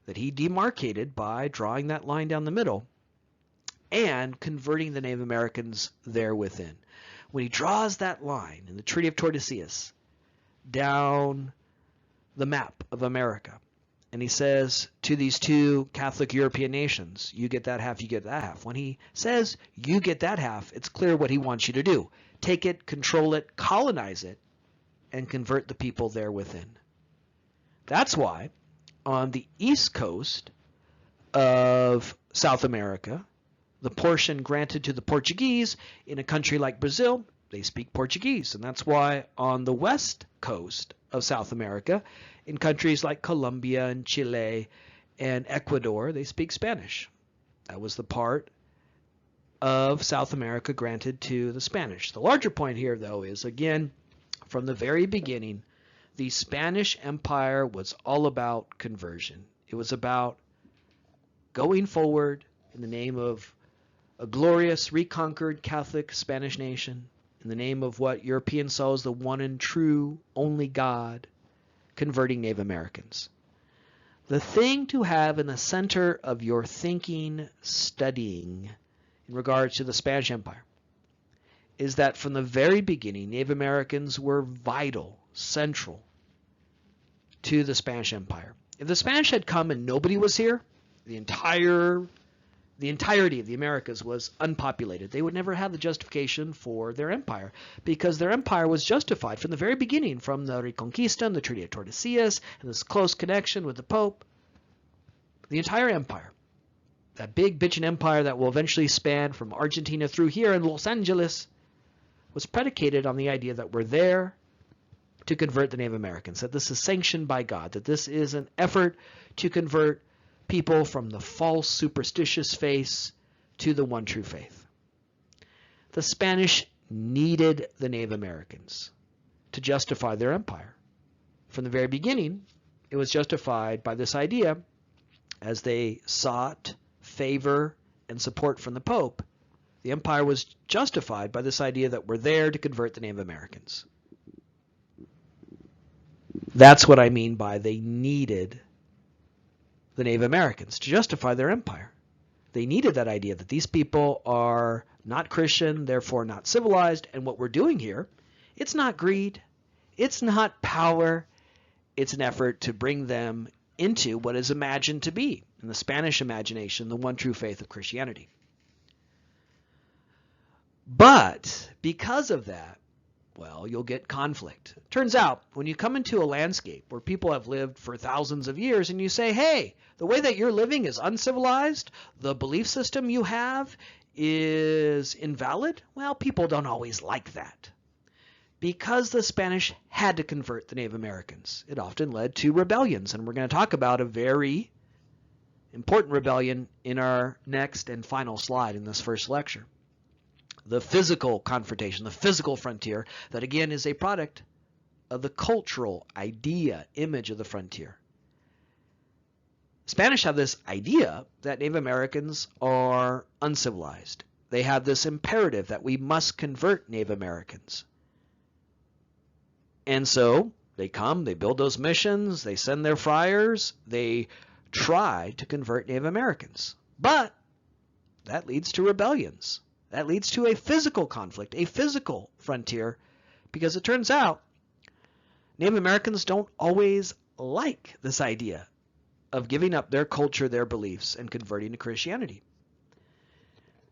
that he demarcated by drawing that line down the middle and converting the Native Americans there within. When he draws that line in the Treaty of Tordesillas down the map of America, and he says to these two Catholic European nations, you get that half, you get that half. When he says you get that half, it's clear what he wants you to do. Take it, control it, colonize it, and convert the people there within. That's why on the east coast of South America, the portion granted to the Portuguese in a country like Brazil, they speak Portuguese. And that's why on the west coast of South America, in countries like Colombia and Chile and Ecuador, they speak Spanish. That was the part of South America granted to the Spanish. The larger point here, though, is, again, from the very beginning, the Spanish Empire was all about conversion. It was about going forward in the name of a glorious, reconquered Catholic Spanish nation, in the name of what Europeans saw as the one and true, only God, converting Native Americans. The thing to have in the center of your thinking, studying, in regards to the Spanish Empire, is that from the very beginning, Native Americans were vital, central to the Spanish Empire. If the Spanish had come and nobody was here, the entirety of the Americas was unpopulated. They would never have the justification for their empire, because their empire was justified from the very beginning, from the Reconquista and the Treaty of Tordesillas and this close connection with the Pope. The entire empire, that big bitchin' empire that will eventually span from Argentina through here in Los Angeles, was predicated on the idea that we're there to convert the Native Americans, that this is sanctioned by God, that this is an effort to convert people from the false superstitious faith to the one true faith. The Spanish needed the Native Americans to justify their empire. From the very beginning, it was justified by this idea, as they sought favor and support from the Pope. The empire was justified by this idea that we're there to convert the Native Americans. That's what I mean by they needed the Native Americans to justify their empire. They needed that idea that these people are not Christian, therefore not civilized, and what we're doing here, it's not greed, it's not power, it's an effort to bring them into what is imagined to be, in the Spanish imagination, the one true faith of Christianity. But because of that, well, you'll get conflict. Turns out, when you come into a landscape where people have lived for thousands of years and you say, hey, the way that you're living is uncivilized, the belief system you have is invalid, well, people don't always like that. Because the Spanish had to convert the Native Americans, it often led to rebellions. And we're going to talk about a very important rebellion in our next and final slide in this first lecture. The physical confrontation, the physical frontier, that again is a product of the cultural idea, image of the frontier. Spanish have this idea that Native Americans are uncivilized. They have this imperative that we must convert Native Americans. And so they come, they build those missions, they send their friars, they try to convert Native Americans. But that leads to rebellions. That leads to a physical conflict, a physical frontier, because it turns out Native Americans don't always like this idea of giving up their culture, their beliefs, and converting to Christianity.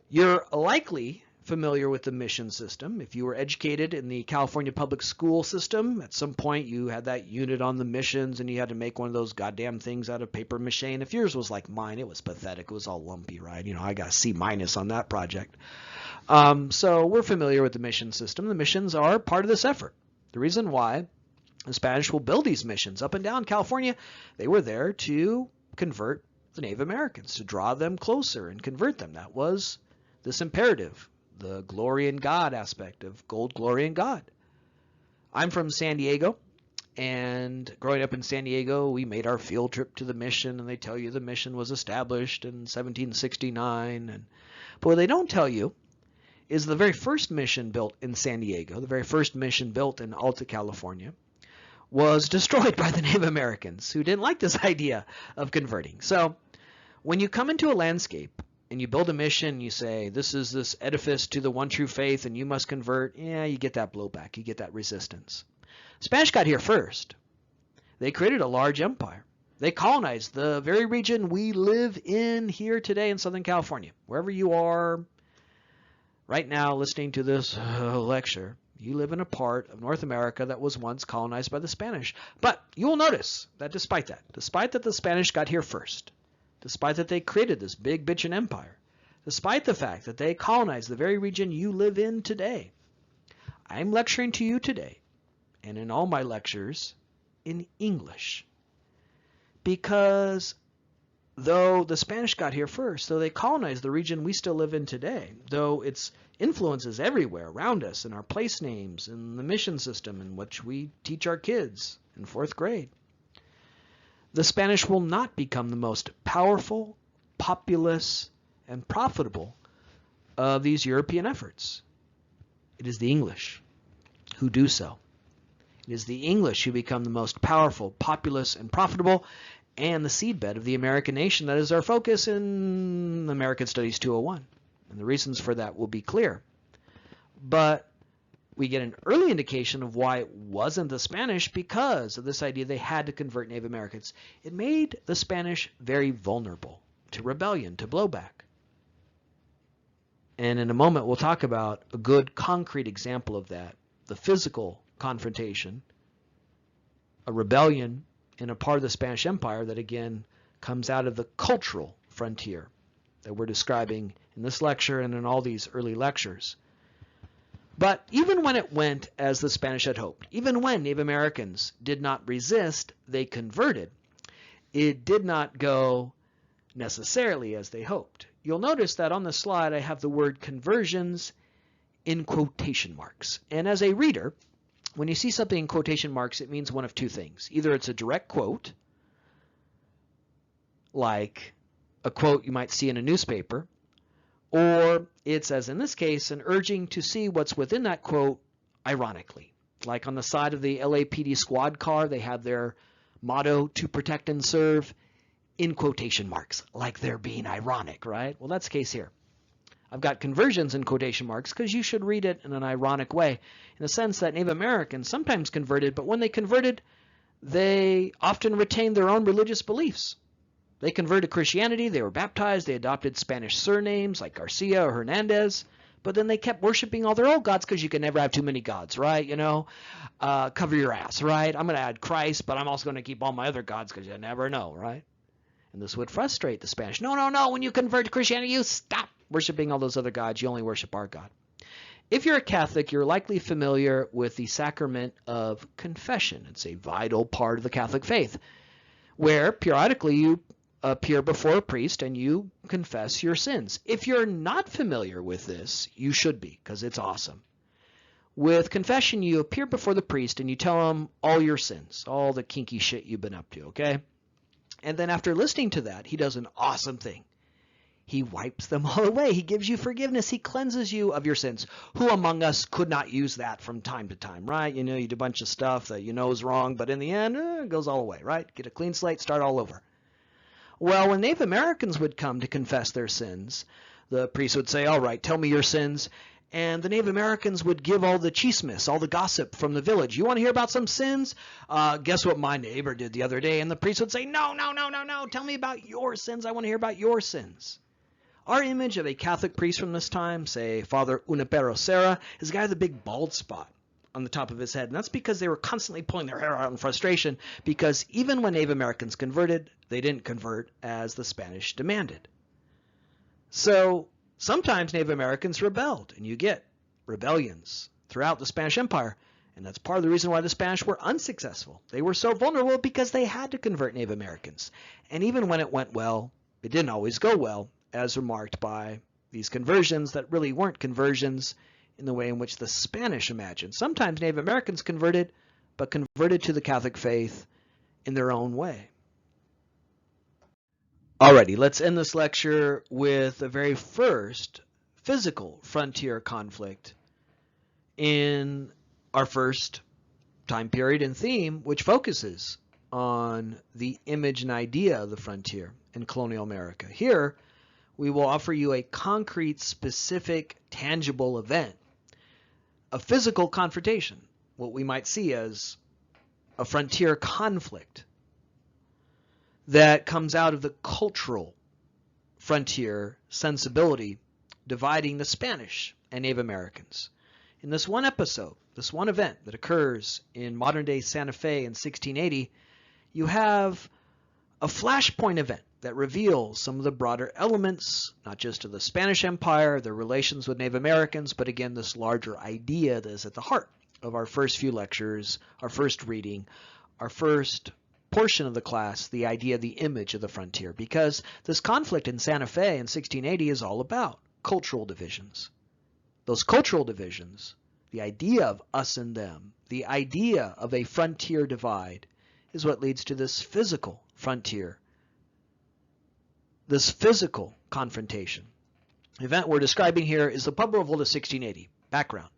You're likely familiar with the mission system. If you were educated in the California public school system, at some point you had that unit on the missions and you had to make one of those goddamn things out of paper mache. And if yours was like mine, it was pathetic. It was all lumpy, right? You know, I got a C- on that project. So we're familiar with the mission system. The missions are part of this effort. The reason why the Spanish will build these missions up and down California, they were there to convert the Native Americans, to draw them closer and convert them. That was this imperative, the glory in God aspect of gold, glory in God. I'm from San Diego, and growing up in San Diego, we made our field trip to the mission, and they tell you the mission was established in 1769. But what they don't tell you is the very first mission built in San Diego, the very first mission built in Alta California, was destroyed by the Native Americans who didn't like this idea of converting. So when you come into a landscape and you build a mission, you say, this is this edifice to the one true faith and you must convert, yeah, you get that blowback, you get that resistance. Spanish got here first. They created a large empire. They colonized the very region we live in here today in Southern California. Wherever you are right now listening to this lecture, you live in a part of North America that was once colonized by the Spanish. But you will notice that despite that the Spanish got here first, despite that they created this big bitchin' empire, despite the fact that they colonized the very region you live in today, I'm lecturing to you today, and in all my lectures, in English. Because though the Spanish got here first, though they colonized the region we still live in today, though its influence is everywhere around us in our place names, in the mission system in which we teach our kids in 4th grade, the Spanish will not become the most powerful, populous, and profitable of these European efforts. It is the English who do so. It is the English who become the most powerful, populous, and profitable, and the seedbed of the American nation. That is our focus in American Studies 201. And the reasons for that will be clear. But we get an early indication of why it wasn't the Spanish because of this idea they had to convert Native Americans. It made the Spanish very vulnerable to rebellion, to blowback. And in a moment, we'll talk about a good concrete example of that, the physical confrontation, a rebellion in a part of the Spanish Empire that, again, comes out of the cultural frontier that we're describing in this lecture and in all these early lectures. But even when it went as the Spanish had hoped, even when Native Americans did not resist, they converted, it did not go necessarily as they hoped. You'll notice that on the slide I have the word conversions in quotation marks. And as a reader, when you see something in quotation marks, it means one of two things. Either it's a direct quote, like a quote you might see in a newspaper, or it's, as in this case, an urging to see what's within that quote ironically. Like on the side of the LAPD squad car, they had their motto, to protect and serve, in quotation marks, like they're being ironic, right? Well, that's the case here. I've got conversions in quotation marks because you should read it in an ironic way, in the sense that Native Americans sometimes converted, but when they converted, they often retained their own religious beliefs. They converted to Christianity, they were baptized, they adopted Spanish surnames like Garcia or Hernandez, but then they kept worshiping all their old gods because you can never have too many gods, right? You know, cover your ass, right? I'm going to add Christ, but I'm also going to keep all my other gods because you never know, right? And this would frustrate the Spanish. No, when you convert to Christianity, you stop worshiping all those other gods. You only worship our God. If you're a Catholic, you're likely familiar with the sacrament of confession. It's a vital part of the Catholic faith, where periodically you appear before a priest and you confess your sins. If you're not familiar with this, you should be, because it's awesome. With confession, you appear before the priest and you tell him all your sins, all the kinky shit you've been up to, okay? And then after listening to that, he does an awesome thing. He wipes them all away. He gives you forgiveness. He cleanses you of your sins. Who among us could not use that from time to time, right? You know, you do a bunch of stuff that you know is wrong, but in the end, it goes all away, right? Get a clean slate, start all over. Well, when Native Americans would come to confess their sins, The priest would say, all right, tell me your sins. And the Native Americans would give all the chismes, all the gossip from the village. You want to hear about some sins? Guess what my neighbor did the other day? And the priest would say, no, no, no, no, no. Tell me about your sins. I want to hear about your sins. Our image of a Catholic priest from this time, say Father Unipero Serra, is a guy with a big bald spot on the top of his head. And that's because they were constantly pulling their hair out in frustration, because even when Native Americans converted, they didn't convert as the Spanish demanded. So sometimes Native Americans rebelled, and you get rebellions throughout the Spanish Empire. And that's part of the reason why the Spanish were unsuccessful. They were so vulnerable because they had to convert Native Americans. And even when it went well, it didn't always go well, as remarked by these conversions that really weren't conversions in the way in which the Spanish imagined. Sometimes Native Americans converted, but converted to the Catholic faith in their own way. Alrighty, let's end this lecture with the very first physical frontier conflict in our first time period and theme, which focuses on the image and idea of the frontier in colonial America. Here, we will offer you a concrete, specific, tangible event, a physical confrontation, what we might see as a frontier conflict that comes out of the cultural frontier sensibility dividing the Spanish and Native Americans. In this one episode, this one event that occurs in modern-day Santa Fe in 1680, you have a flashpoint event that reveals some of the broader elements, not just of the Spanish Empire, their relations with Native Americans, but again, this larger idea that is at the heart of our first few lectures, our first reading, our first portion of the class, the idea, the image of the frontier, because this conflict in Santa Fe in 1680 is all about cultural divisions. Those cultural divisions, the idea of us and them, the idea of a frontier divide, is what leads to this physical frontier, this physical confrontation. The event we're describing here is the Pueblo Revolt of 1680. Background.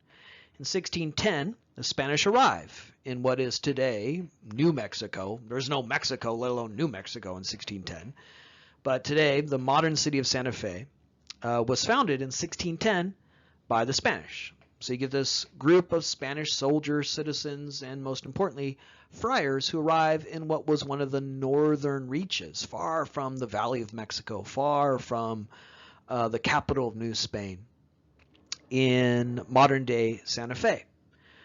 In 1610, the Spanish arrive in what is today New Mexico. There's no Mexico, let alone New Mexico in 1610. But today, the modern city of Santa Fe was founded in 1610 by the Spanish. So you get this group of Spanish soldiers, citizens, and most importantly, friars who arrive in what was one of the northern reaches, far from the Valley of Mexico, far from the capital of New Spain, in modern-day Santa Fe.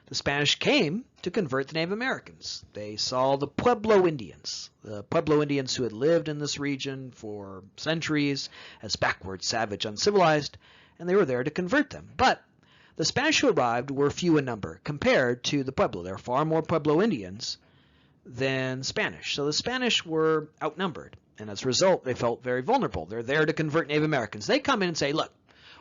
The Spanish came to convert the Native Americans. They saw the Pueblo Indians who had lived in this region for centuries as backward, savage, uncivilized, and they were there to convert them. But the Spanish who arrived were few in number compared to the Pueblo. There are far more Pueblo Indians than Spanish. So the Spanish were outnumbered, and as a result, they felt very vulnerable. They're there to convert Native Americans. They come in and say, look,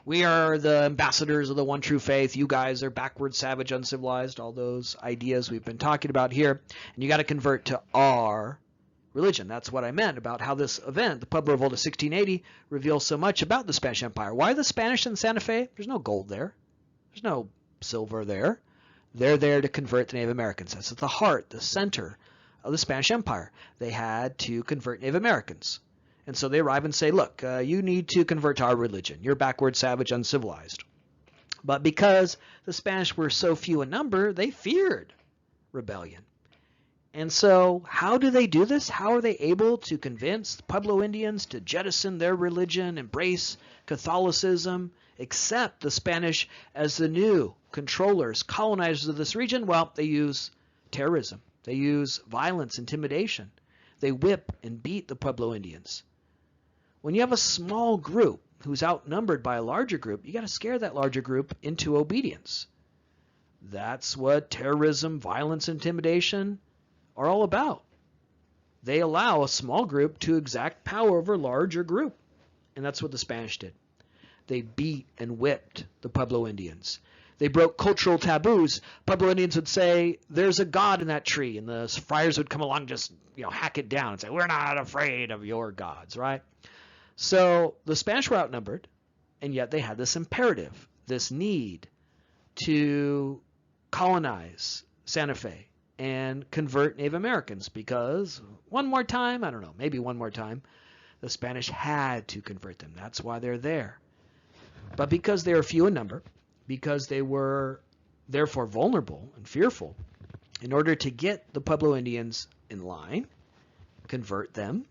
we are the ambassadors of the one true faith. You guys are backward, savage, uncivilized, all those ideas we've been talking about here, and you got to convert to our religion. That's what I meant about how this event, the Pueblo Revolt of 1680, reveals so much about the Spanish Empire. Why are the Spanish in Santa Fe? There's no gold there. There's no silver there. They're there to convert the Native Americans. That's at the heart, the center of the Spanish Empire. They had to convert Native Americans. And so they arrive and say, look, you need to convert to our religion. You're backward, savage, uncivilized. But because the Spanish were so few in number, they feared rebellion. And so how do they do this? How are they able to convince the Pueblo Indians to jettison their religion, embrace Catholicism, accept the Spanish as the new controllers, colonizers of this region? Well, they use terrorism. They use violence, intimidation. They whip and beat the Pueblo Indians. When you have a small group who's outnumbered by a larger group, you got to scare that larger group into obedience. That's what terrorism, violence, intimidation are all about. They allow a small group to exact power over a larger group. And that's what the Spanish did. They beat and whipped the Pueblo Indians. They broke cultural taboos. Pueblo Indians would say, there's a god in that tree. And the friars would come along and just, hack it down and say, we're not afraid of your gods, right? So the Spanish were outnumbered, and yet they had this imperative, this need to colonize Santa Fe and convert Native Americans because one more time, the Spanish had to convert them. That's why they're there. But because they were few in number, because they were therefore vulnerable and fearful, in order to get the Pueblo Indians in line, convert them,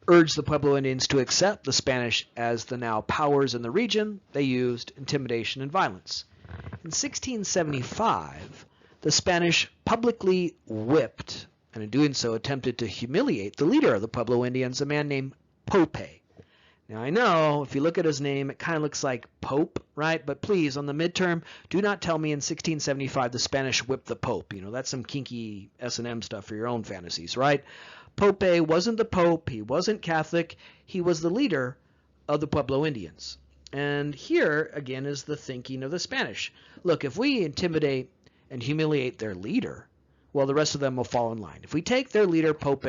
urge the Pueblo Indians to accept the Spanish as the now powers in the region, they used intimidation and violence. In 1675, the Spanish publicly whipped, and in doing so attempted to humiliate the leader of the Pueblo Indians, a man named Pope. Now I know, if you look at his name, it kind of looks like Pope, right? But please, on the midterm, do not tell me in 1675 the Spanish whipped the Pope. You know, that's some kinky S&M stuff for your own fantasies, right? Pope wasn't the Pope, he wasn't Catholic, he was the leader of the Pueblo Indians. And here, again, is the thinking of the Spanish. Look, if we intimidate and humiliate their leader, well, the rest of them will fall in line. If we take their leader, Pope,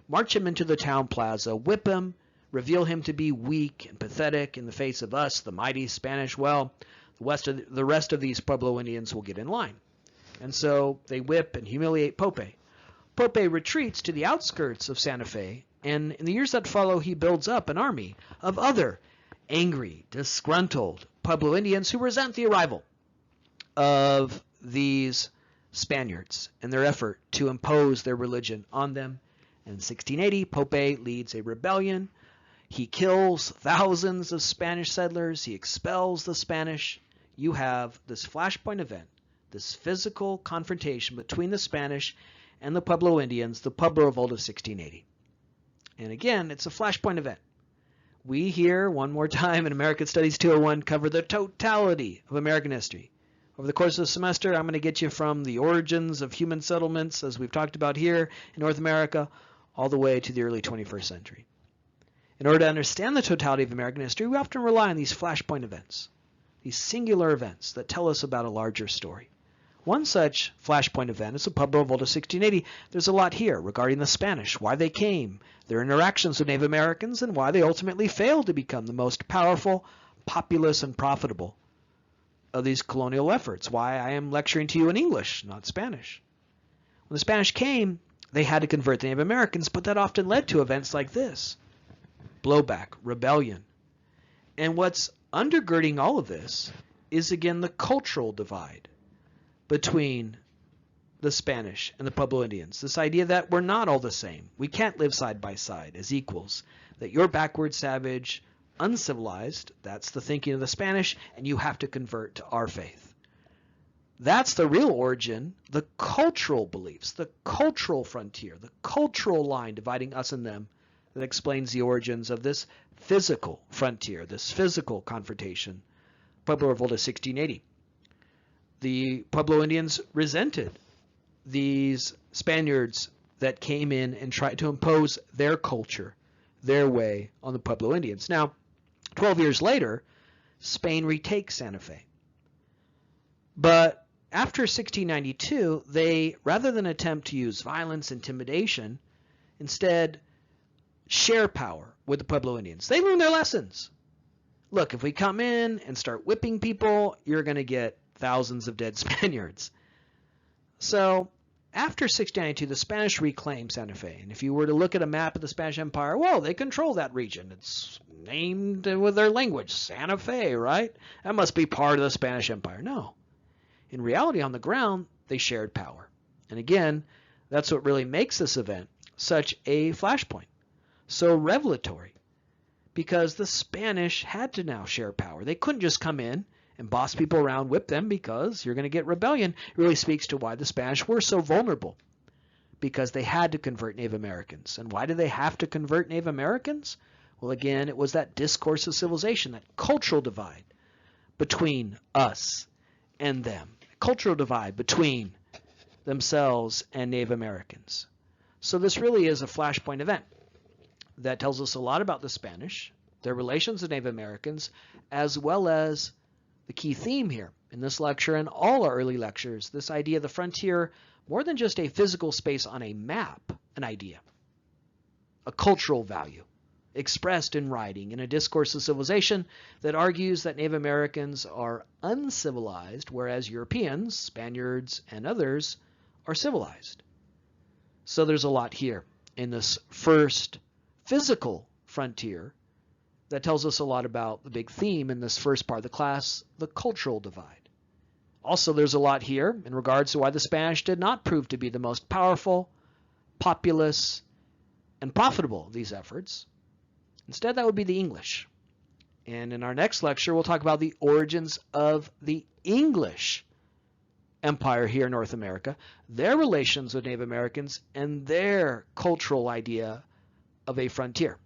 march him into the town plaza, whip him, reveal him to be weak and pathetic in the face of us, the mighty Spanish, well, the rest of these Pueblo Indians will get in line. And so they whip and humiliate Pope. Pope retreats to the outskirts of Santa Fe, and in the years that follow, he builds up an army of other angry, disgruntled Pueblo Indians who resent the arrival of these Spaniards and their effort to impose their religion on them. In 1680, Pope leads a rebellion. He kills thousands of Spanish settlers. He expels the Spanish. You have this flashpoint event, this physical confrontation between the Spanish and the Pueblo Indians, the Pueblo Revolt of 1680. And again, it's a flashpoint event. We here, one more time in American Studies 201, cover the totality of American history. Over the course of the semester, I'm going to get you from the origins of human settlements, as we've talked about here in North America, all the way to the early 21st century. In order to understand the totality of American history, we often rely on these flashpoint events, these singular events that tell us about a larger story. One such flashpoint event is the Pueblo Revolt of 1680. There's a lot here regarding the Spanish, why they came, their interactions with Native Americans, and why they ultimately failed to become the most powerful, populous, and profitable of these colonial efforts. Why I am lecturing to you in English, not Spanish. When the Spanish came, they had to convert the Native Americans, but that often led to events like this: blowback, rebellion. And what's undergirding all of this is, again, the cultural divide between the Spanish and the Pueblo Indians. This idea that we're not all the same. We can't live side by side as equals. That you're backward, savage, uncivilized, that's the thinking of the Spanish, and you have to convert to our faith. That's the real origin, the cultural beliefs, the cultural frontier, the cultural line dividing us and them, that explains the origins of this physical frontier, this physical confrontation, Pueblo Revolt of 1680. The Pueblo Indians resented these Spaniards that came in and tried to impose their culture, their way on the Pueblo Indians. Now, 12 years later, Spain retakes Santa Fe. But after 1692, they, rather than attempt to use violence, intimidation, instead share power with the Pueblo Indians. They learn their lessons. Look, if we come in and start whipping people, you're going to get thousands of dead Spaniards. So after 1692, the Spanish reclaim Santa Fe. And if you were to look at a map of the Spanish Empire, well, they control that region. It's named with their language, Santa Fe, right? That must be part of the Spanish Empire. No. In reality, on the ground, they shared power. And again, that's what really makes this event such a flashpoint, so revelatory, because the Spanish had to now share power. They couldn't just come in and boss people around, whip them, because you're going to get rebellion. It really speaks to why the Spanish were so vulnerable, because they had to convert Native Americans. And why did they have to convert Native Americans? Well, again, it was that discourse of civilization, that cultural divide between us and them, cultural divide between themselves and Native Americans. So this really is a flashpoint event that tells us a lot about the Spanish, their relations with Native Americans, as well as the key theme here in this lecture and all our early lectures, this idea of the frontier, more than just a physical space on a map, an idea, a cultural value expressed in writing in a discourse of civilization that argues that Native Americans are uncivilized, whereas Europeans, Spaniards, and others are civilized. So there's a lot here in this first physical frontier that tells us a lot about the big theme in this first part of the class, the cultural divide. Also, there's a lot here in regards to why the Spanish did not prove to be the most powerful, populous, and profitable of these efforts. Instead, that would be the English. And in our next lecture, we'll talk about the origins of the English empire here in North America, their relations with Native Americans, and their cultural idea of a frontier.